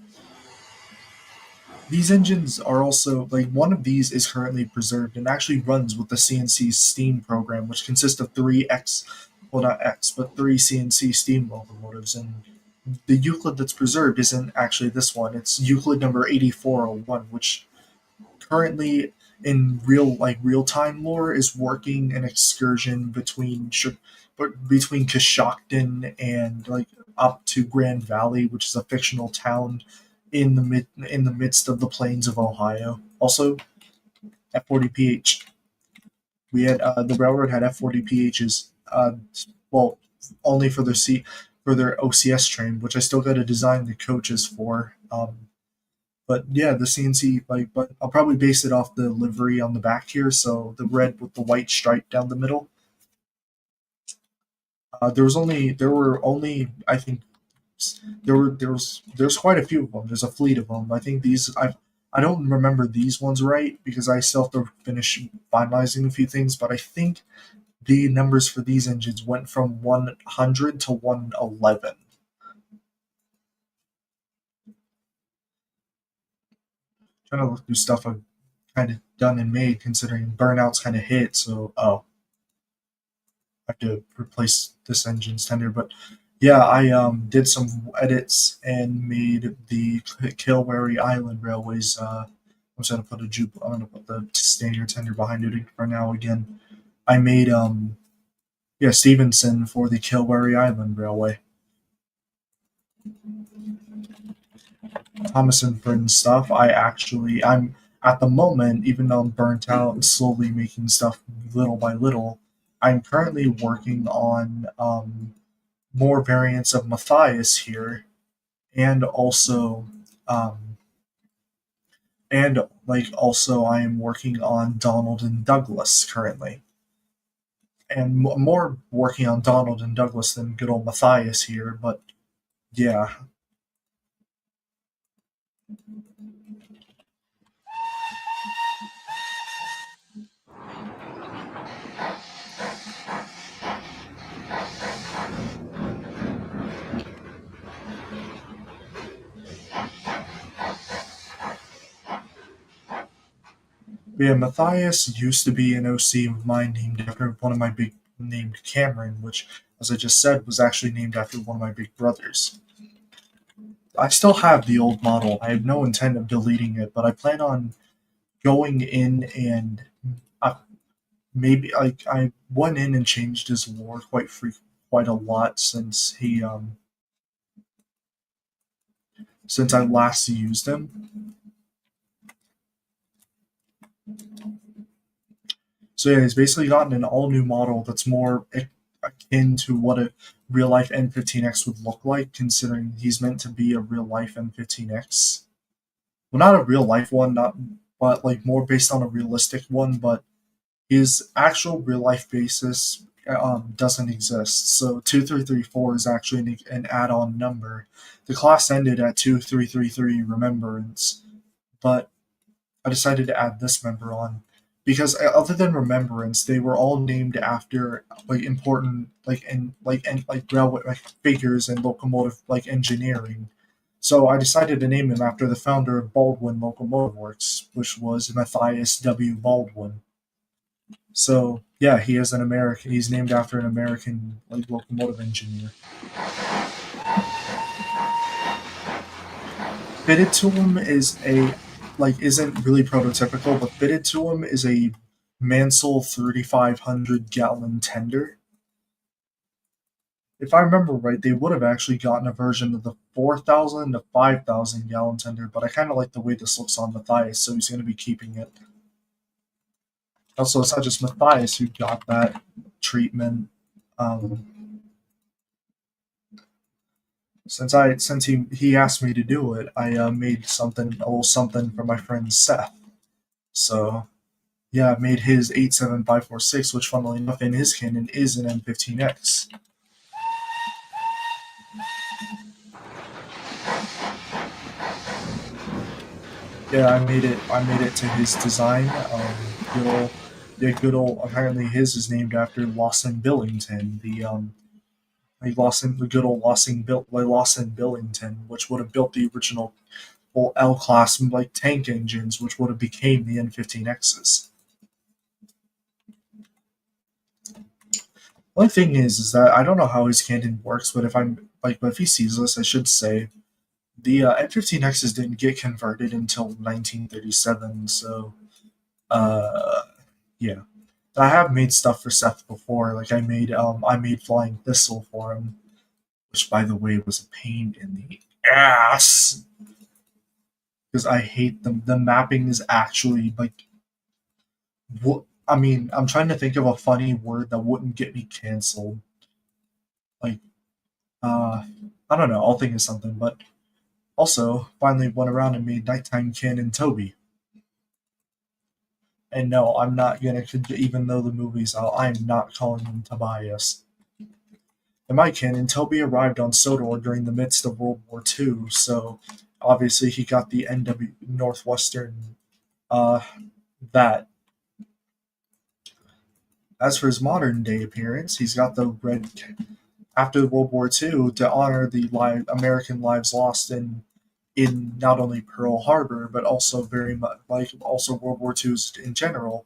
These engines are also like one of these is currently preserved and actually runs with the CNC Steam program, which consists of well not X, but three CNC Steam locomotives. And the Euclid that's preserved isn't actually this one. It's Euclid number 8401, which currently in real time lore is working an excursion between Coshocton and like up to Grand Valley, which is a fictional town in the midst of the plains of Ohio. Also, F40PH. We had the railroad had F40PHs. Well, only for their OCS train, which I still got to design the coaches for. But yeah, the CNC but I'll probably base it off the livery on the back here. So the red with the white stripe down the middle. There were only I think there's quite a few of them. There's a fleet of them. I think I don't remember these ones right because I still have to finish finalizing a few things. But I think the numbers for these engines went from 100 to 111. Trying to look through stuff I've kind of done and made, considering burnouts kind of hit. So I have to replace this engine's tender, but yeah, I did some edits and made the Kilwary Island Railways. I'm just gonna put I'm gonna put the standard tender behind it for now. Again, I made yeah Stevenson for the Kilwary Island Railway. Thomas and Friends stuff. I'm at the moment, even though I'm burnt out and slowly making stuff little by little. I'm currently working on more variants of Matthias here, and also And like also I am working on Donald and Douglas currently. And more working on Donald and Douglas than good old Matthias here, but yeah. Yeah, Matthias used to be an OC of mine named after one of my big named Cameron, which, as I just said, was actually named after one of my big brothers. I still have the old model. I have no intent of deleting it, but I plan on going in and uh, maybe I went in and changed his lore quite a lot since I last used him. So yeah, he's basically gotten an all new model that's more akin to what a real life N15X would look like, considering he's meant to be a real life N15X. Well, not a real life one, not but like more based on a realistic one. But his actual real life basis doesn't exist. So 2334 is actually an add on number. The class ended at 2333 Remembrance, but I decided to add this member on because other than Remembrance, they were all named after like important like railway like figures and locomotive like engineering. So I decided to name him after the founder of Baldwin Locomotive Works, which was Matthias W. Baldwin. So yeah, he is an American. He's named after an American like locomotive engineer. Fitted to him is a like isn't really prototypical, but fitted to him is a Mansell 3,500 gallon tender. If I remember right, they would have actually gotten a version of the 4,000 to 5,000 gallon tender, but I kind of like the way this looks on Matthias, so he's going to be keeping it. Also, it's not just Matthias who got that treatment. Um, since he asked me to do it, I made a little something for my friend Seth. So yeah, I made his 87546, which funnily enough in his canon is an M15X. Yeah, I made it to his design. Good old, yeah, good old. Apparently, his is named after Lawson Billington, the good old Lawson Billington, which would have built the original old L class like tank engines, which would have became the N15Xs. One thing is that I don't know how his canon works, but but if he sees this, I should say the N15Xs didn't get converted until 1937. So, uh, yeah. I have made stuff for Seth before. Like I made Flying Thistle for him, which by the way was a pain in the ass because I hate them. The mapping is actually like what I mean. I'm trying to think of a funny word that wouldn't get me canceled. Like uh, I don't know. I'll think of something. But also, finally went around and made Nighttime Canon Toby. And no, I'm not gonna. Even though the movie's out, I'm not calling him Tobias. In my canon, Toby arrived on Sodor during the midst of World War II, so obviously he got the NW Northwestern uh, that. As for his modern day appearance, he's got the red after World War II to honor the American lives lost in not only Pearl Harbor but also very much like also World War II's in general.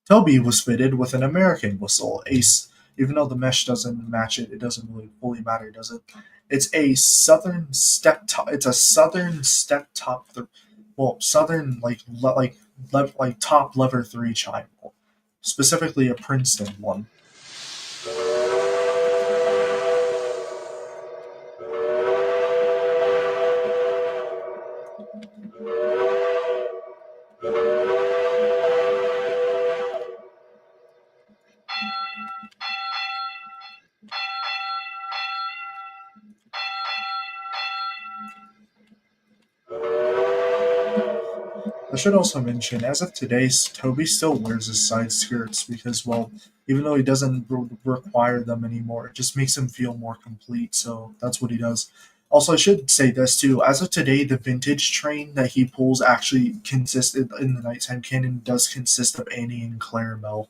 Toby was fitted with an American whistle, Ace. Even though the mesh doesn't match it, it doesn't really fully matter, does it? It's a southern step top. It's a southern step top. Well, southern like top lever three chime, specifically a Princeton one. I should also mention, as of today, Toby still wears his side skirts because, well, even though he doesn't require them anymore, it just makes him feel more complete. So that's what he does. Also, I should say this too. As of today, the vintage train that he pulls actually consisted in the nighttime canon does consist of Annie and Clarabelle.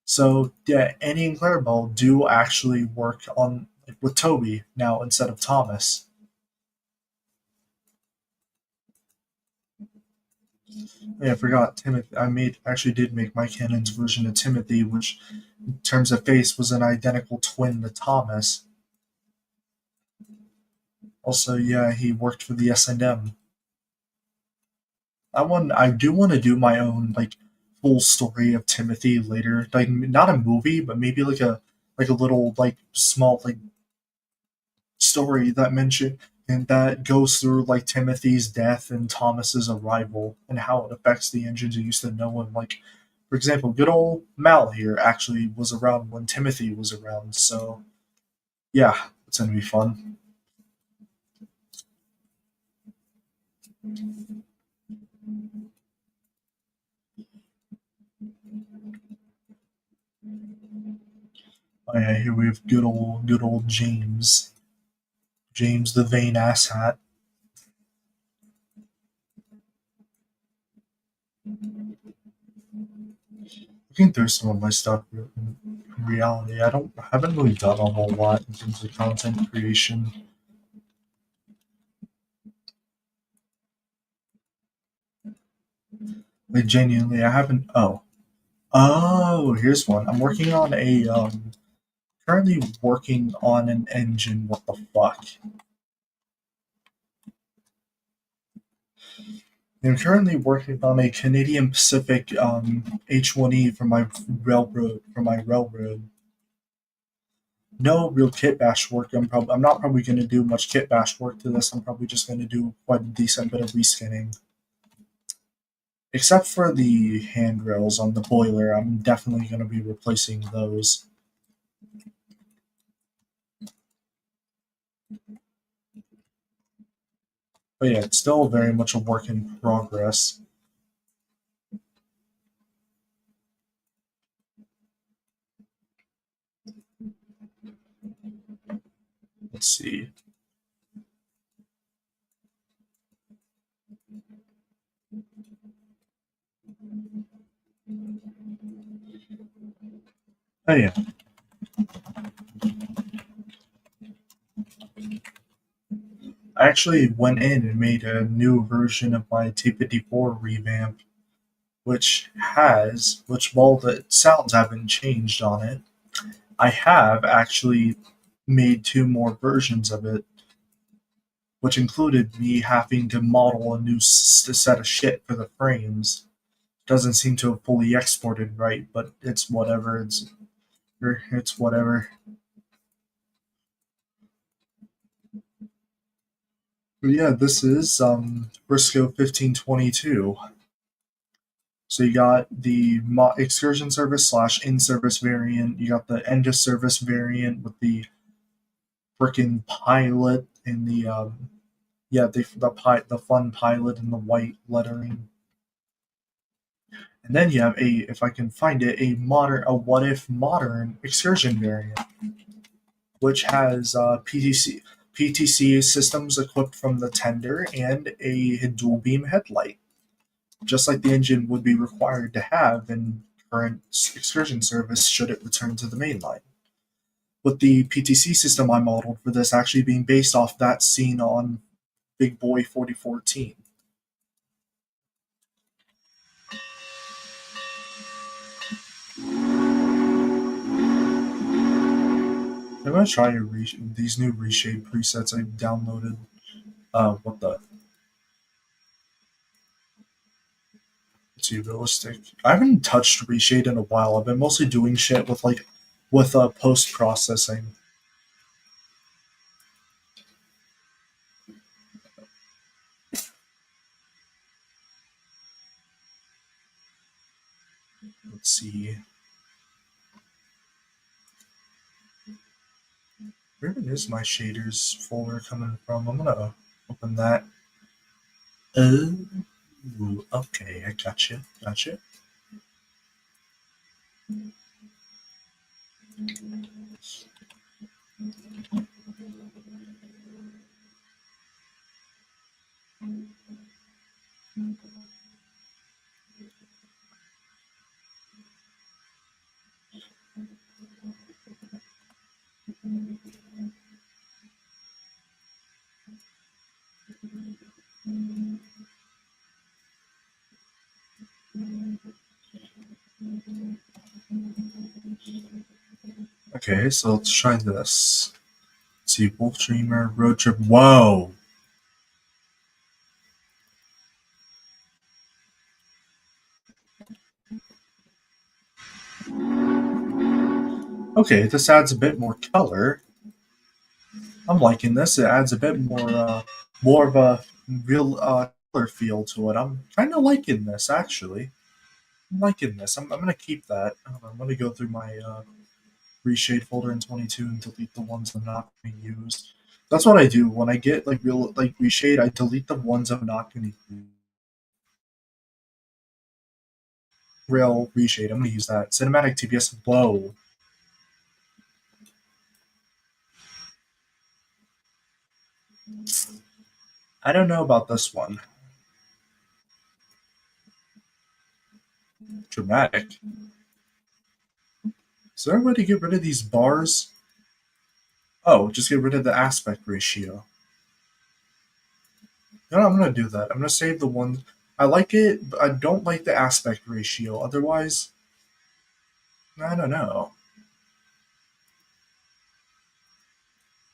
So yeah, Annie and Clarabelle do actually work on with Toby now instead of Thomas. Yeah, I forgot Timothy. Actually did make my canon's version of Timothy, which in terms of face was an identical twin to Thomas. Also, yeah, he worked for the S&M. I do want to do my own like full story of Timothy later, like not a movie, but maybe like a little like small like story that mention and that goes through like Timothy's death and Thomas's arrival and how it affects the engines you used to know him. Like, for example, good old Mal here actually was around when Timothy was around. So yeah, it's gonna be fun. Oh yeah, here we have good old James, James the vain asshat. Looking through some of my stuff in reality, I haven't really done a whole lot in terms of content creation. Like genuinely, I haven't. Oh, here's one. I'm working on a currently working on an engine. What the fuck? I'm currently working on a Canadian Pacific H1E for my railroad. No real kit bash work. I'm not probably going to do much kit bash work to this. I'm probably just going to do quite a decent bit of reskinning. Except for the handrails on the boiler, I'm definitely going to be replacing those. But yeah, it's still very much a work in progress. Let's see. Oh yeah. I actually went in and made a new version of my T54 revamp, which while the sounds haven't changed on it, I have actually made two more versions of it, which included me having to model a new set of shit for the frames. Doesn't seem to have fully exported right, but it's whatever. It's whatever. But yeah, this is Briscoe 1522. So you got the excursion service slash in service variant. You got the end of service variant with the freaking pilot and the the fun pilot in the white lettering. And then you have if I can find it, a what if modern excursion variant, which has PTC systems equipped from the tender and a dual beam headlight, just like the engine would be required to have in current excursion service should it return to the mainline. With the PTC system I modeled for this actually being based off that seen on Big Boy 4014. I'm gonna try these new reshape presets I downloaded. What the? Let's see, realistic. I haven't touched reshade in a while. I've been mostly doing shit with post processing. Let's see. Where is my shaders folder coming from? I'm gonna open that. Uh, Ooh, okay, I gotcha. Gotcha. Okay, so let's try this. Let's see, Wolf Dreamer, Road Trip. Whoa! Okay, this adds a bit more color. I'm liking this. It adds a bit more of a real color feel to it. I'm kind of liking this, actually. I'm liking this. I'm gonna keep that. I'm gonna go through my reshade folder in 22 and delete the ones I'm not going to use. That's what I do when I get like real like reshade. I delete the ones I'm not going to use. Real reshade. I'm going to use that cinematic TPS. Whoa. I don't know about this one. Dramatic. Is there a way to get rid of these bars? Oh, just get rid of the aspect ratio. No, I'm going to do that. I'm going to save the one. I like it, but I don't like the aspect ratio. Otherwise, I don't know.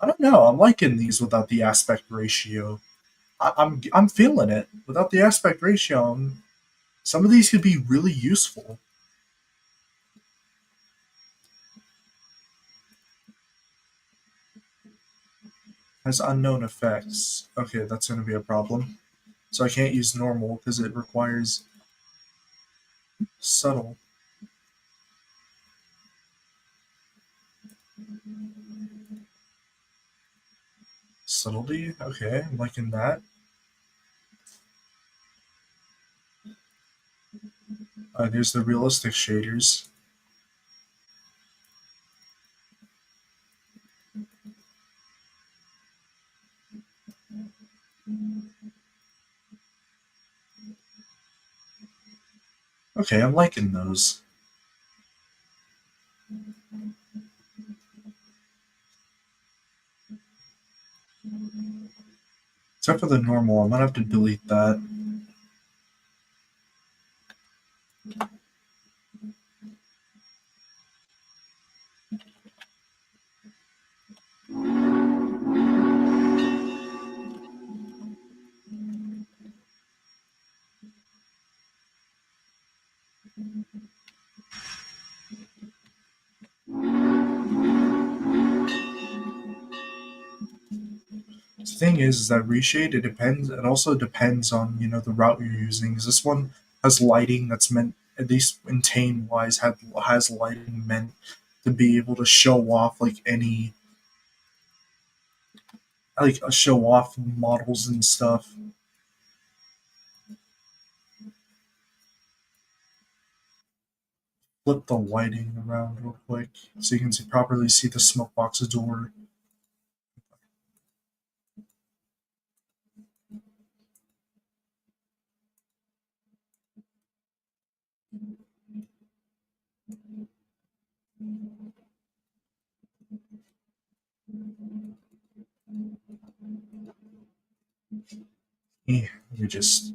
I don't know. I'm liking these without the aspect ratio. I'm feeling it without the aspect ratio. Some of these could be really useful. Has unknown effects. Okay, that's going to be a problem. So I can't use normal because it requires subtle. Subtlety. Okay, I'm liking that. There's the realistic shaders. Okay, I'm liking those. Except for the normal, I'm gonna have to delete that. The thing is that reshade it depends. It also depends on the route you're using. 'Cause this one has lighting that's meant, at least in tane wise, has lighting meant to be able to show off show off models and stuff. Flip the lighting around real quick so you can properly see the smoke box door. Let me just.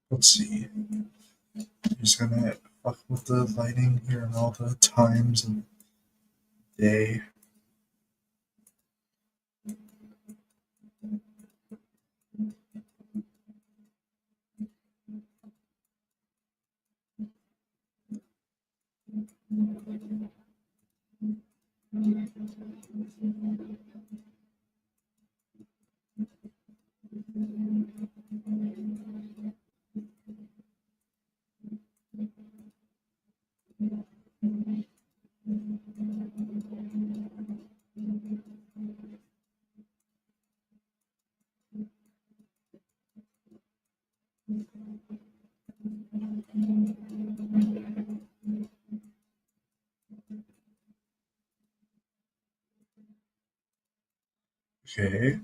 Let's see. Just gonna fuck with the lighting here and all the times and day. Okay.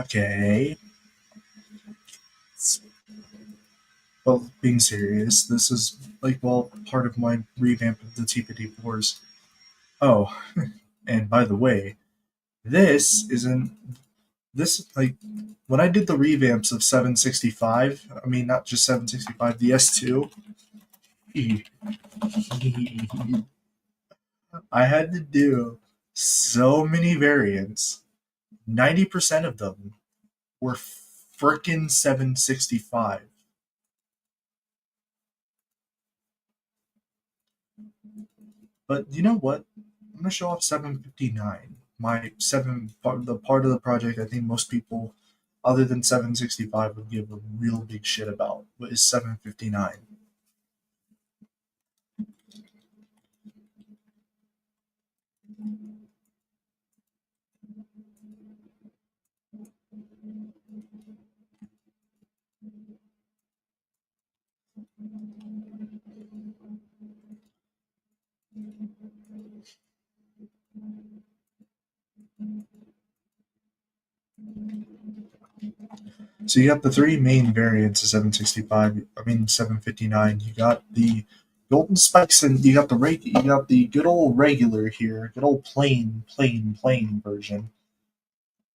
Okay. Well, being serious, this is like, well, part of my revamp of the TPD4s. Oh, and by the way, this isn't this like when I did the revamps of 765. I mean, not just 765, the S2. I had to do so many variants. 90% of them were frickin' 765. But you know what? I'm gonna show off 759. My the part of the project I think most people, other than 765, would give a real big shit about. What is 759? So you got the three main variants of 765. I mean 759. You got the golden spikes, and you got you got the good old regular here, good old plain version.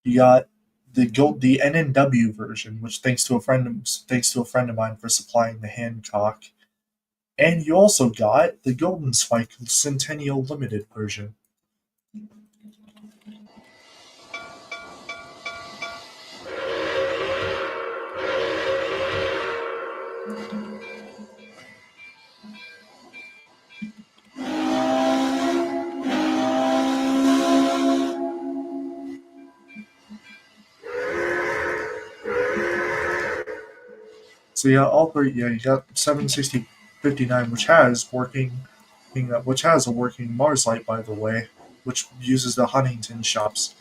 You got the NNW version, which thanks to a friend of mine for supplying the Hancock, and you also got the golden spike Centennial Limited version. So yeah, all three. Yeah, you got 76059, which has a working Mars light, by the way, which uses the Huntington shops,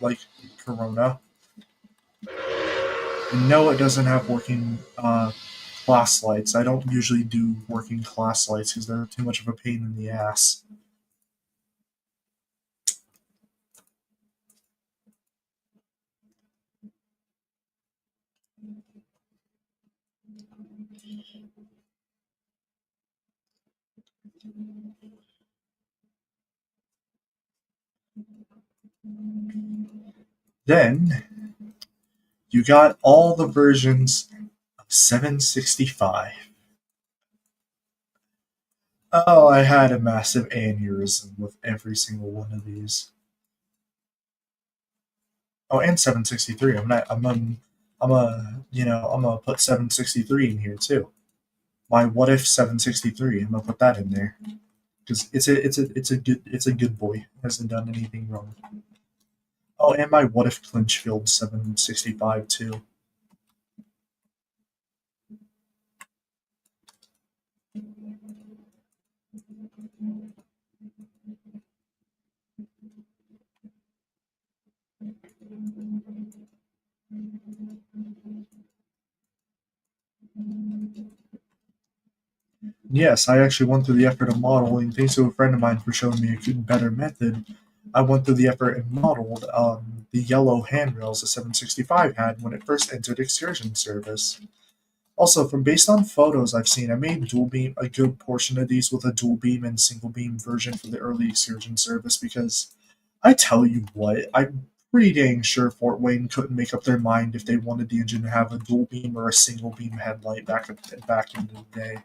like Corona. And no, it doesn't have working class lights. I don't usually do working class lights because they're too much of a pain in the ass. Then you got all the versions of 765. Oh, I had a massive aneurysm with every single one of these. Oh, and 763. I'm gonna put 763 in here too. My what if 763? I'm gonna put that in there because it's a good boy. Hasn't done anything wrong. Oh, and my what if Clinchfield 765 too. Yes, I actually went through the effort of modeling. Thanks to a friend of mine for showing me a good, better method. I went through the effort and modeled the yellow handrails the 765 had when it first entered excursion service. Also, from based on photos I've seen, I made dual beam a good portion of these with a dual beam and single beam version for the early excursion service because I tell you what, I'm pretty dang sure Fort Wayne couldn't make up their mind if they wanted the engine to have a dual beam or a single beam headlight back in the day.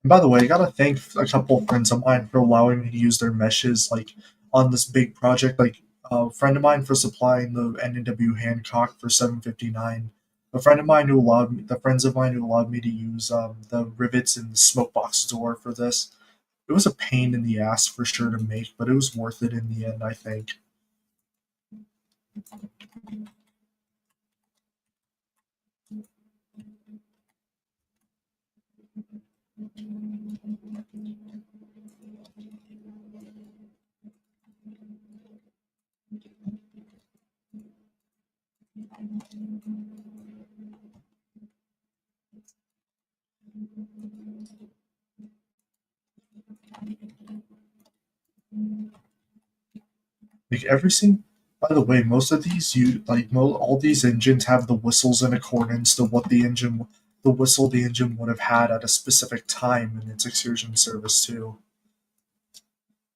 And by the way, I gotta thank a couple of friends of mine for allowing me to use their meshes like on this big project. Like a friend of mine for supplying the NW Hancock for 759. A friend of mine who allowed me, the friends of mine who allowed me to use the rivets in the smoke box door for this. It was a pain in the ass for sure to make, but it was worth it in the end, I think. Like every single. By the way, most of these you like all these engines have the whistles in accordance to what the whistle the engine would have had at a specific time in its excursion service too.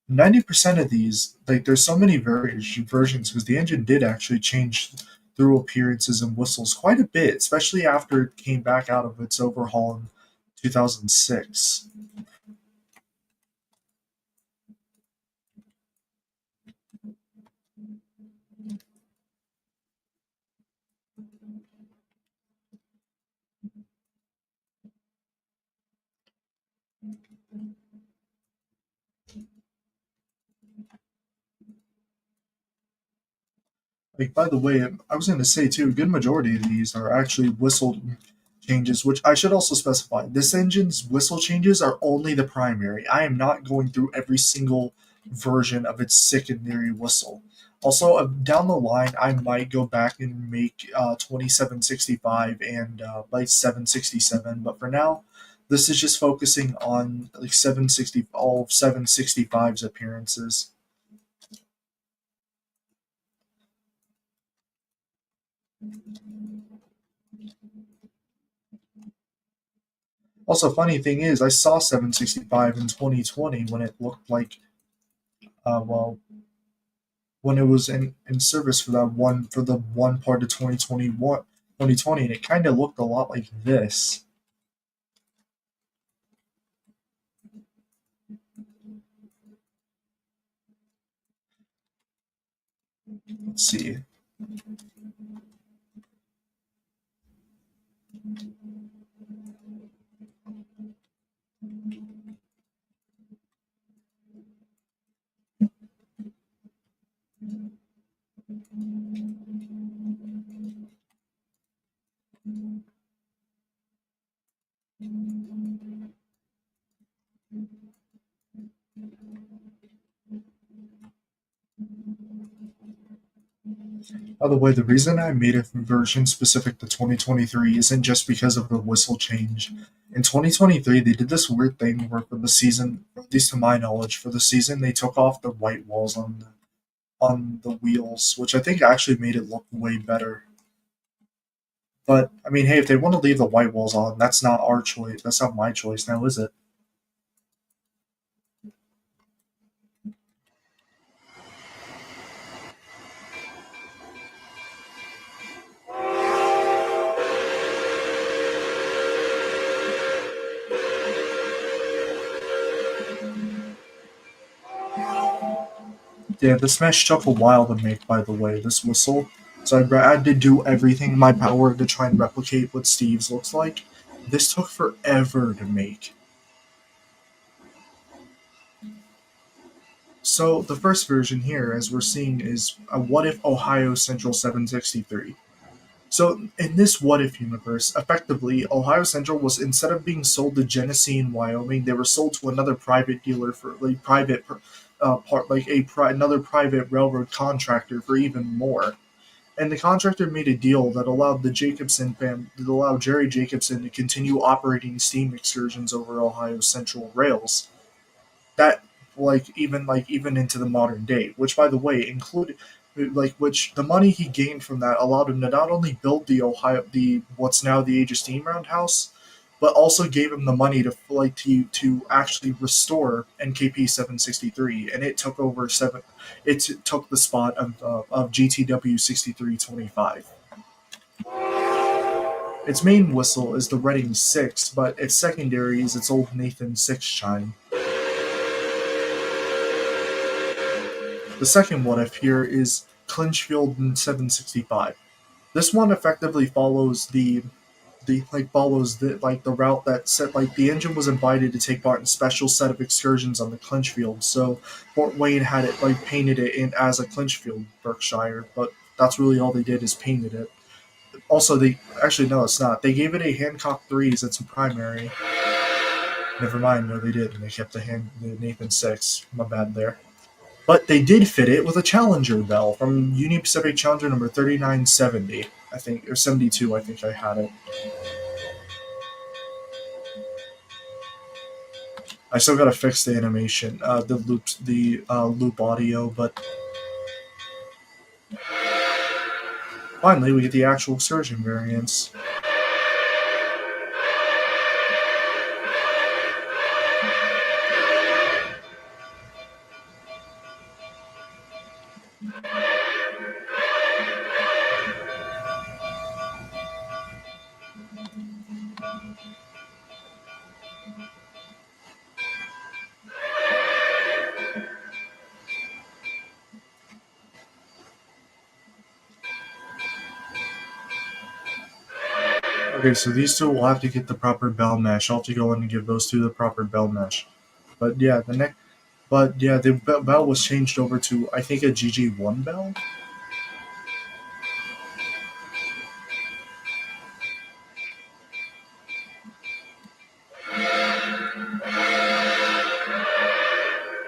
90% of these, like there's so many versions because the engine did actually change through appearances and whistles quite a bit, especially after it came back out of its overhaul in 2006. Like by the way, I was going to say too, a good majority of these are actually whistle changes, which I should also specify. This engine's whistle changes are only the primary. I am not going through every single version of its secondary whistle. Also, down the line, I might go back and make 2765 and like 767, but for now, this is just focusing on like 760, all of 765's appearances. Also, funny thing is, I saw 765 in 2020 when it looked like, well, when it was in service for the one part of 2020, and it kind of looked a lot like this. Let's see. By the way, the reason I made a version specific to 2023 isn't just because of the whistle change. In 2023, they did this weird thing where for the season, at least to my knowledge, for the season they took off the white walls on the wheels, which I think actually made it look way better. But I mean, hey, if they want to leave the white walls on, that's not our choice. That's not my choice now, is it? Yeah, this mesh took a while to make, by the way, this whistle. So I had to do everything in my power to try and replicate what Steve's looks like. This took forever to make. So the first version here, as we're seeing, is a What If Ohio Central 763. So in this What If universe, effectively, Ohio Central was instead of being sold to Genesee in Wyoming, they were sold to another private dealer for like private part like another private railroad contractor for even more. And the contractor made a deal that allowed the Jacobson family, that allowed Jerry Jacobson to continue operating steam excursions over Ohio Central rails. that even into the modern day, which by the way included which the money he gained from that allowed him to not only build the what's now the Age of Steam Roundhouse, but also gave him the money to actually restore NKP 763, and it took the spot of GTW 6325. Its main whistle is the Reading 6, but its secondary is its old Nathan 6 chime. The second one up here is Clinchfield 765. This one effectively follows the route that set the engine was invited to take part in a special set of excursions on the Clinchfield, so Fort Wayne had it painted it in as a Clinchfield Berkshire, but that's really all they did is painted it. Also, no, it's not. They gave it a Hancock 3 as its primary. Never mind, no, they didn't. They kept the Nathan 6. My bad there. But they did fit it with a Challenger bell from Union Pacific Challenger number 3970, I think, or 72, I think I had it. I still gotta fix the animation, the loop audio, but finally we get the actual Excursion variants. Okay, so these two will have to get the proper bell mesh. I'll have to go in and give those two the proper bell mesh. But yeah, the bell was changed over to, I think, a GG1 bell.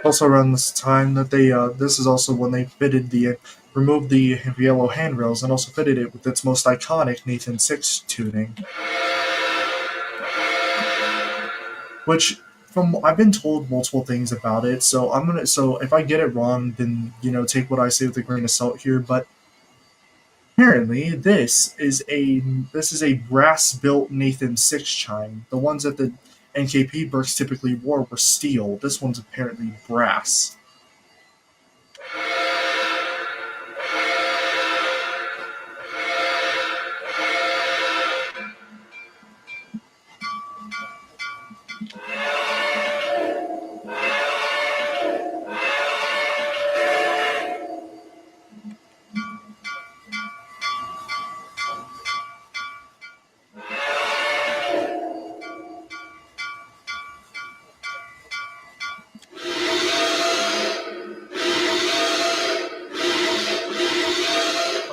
Also around this time that this is also when they removed the yellow handrails and also fitted it with its most iconic Nathan 6 tuning. Which, I've been told multiple things about it, so if I get it wrong, then, take what I say with a grain of salt here, but apparently this is a brass-built Nathan 6 chime. The ones that the NKP Berks typically wore were steel. This one's apparently brass.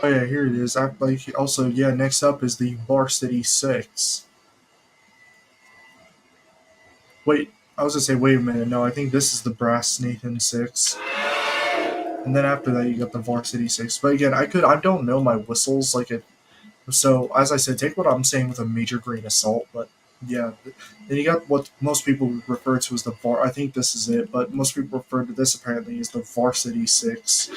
Oh yeah, here it is. Next up is the Varsity 6. Wait, I was gonna say, wait a minute. No, I think this is the brass Nathan 6. And then after that, you got the Varsity 6. But again, I don't know my whistles so as I said, take what I'm saying with a major grain of salt. But yeah, then you got what most people refer to as the I think this is it, but most people refer to this apparently as the Varsity 6.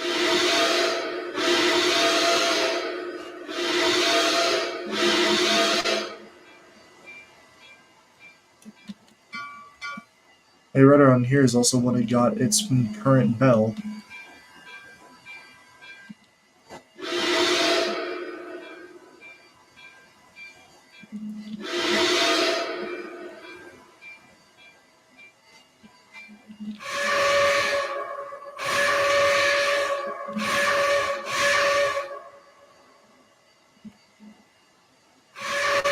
Hey, right around here is also when it got its current bell.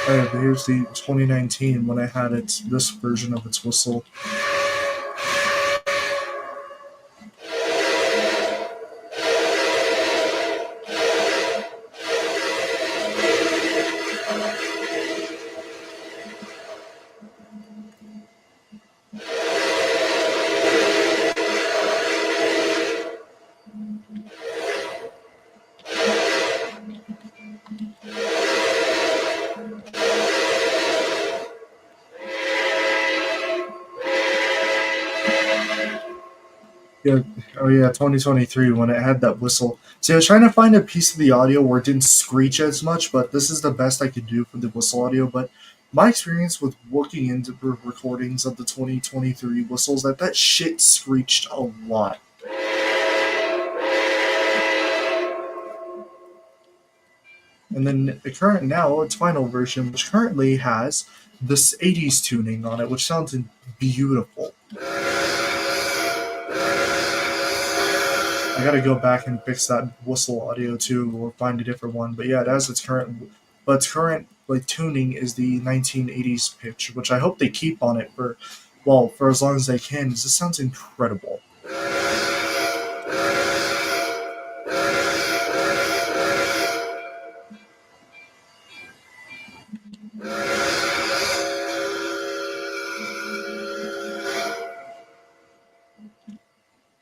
Alright, but here's the 2019 when I had this version of its whistle. Yeah, oh yeah, 2023 when it had that whistle. See, I was trying to find a piece of the audio where it didn't screech as much, but this is the best I could do for the whistle audio. But my experience with looking into recordings of the 2023 whistles, that shit screeched a lot. And then the current now, its final version, which currently has this 80s tuning on it, which sounds beautiful. I gotta go back and fix that whistle audio too, or find a different one. But yeah, it has its current, but its current like tuning is the 1980s pitch, which I hope they keep on it for as long as they can. Because this sounds incredible.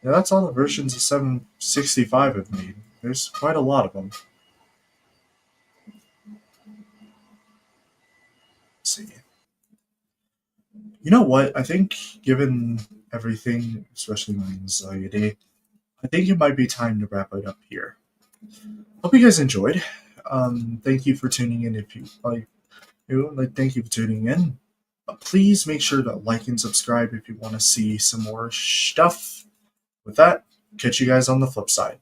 Yeah, that's all the versions of 765 have made. There's quite a lot of them. Let's see. You know what? I think, given everything, especially my anxiety, I think it might be time to wrap it up here. Hope you guys enjoyed. Thank you for tuning in. If you thank you for tuning in. Please make sure to like and subscribe if you want to see some more stuff. With that, catch you guys on the flip side.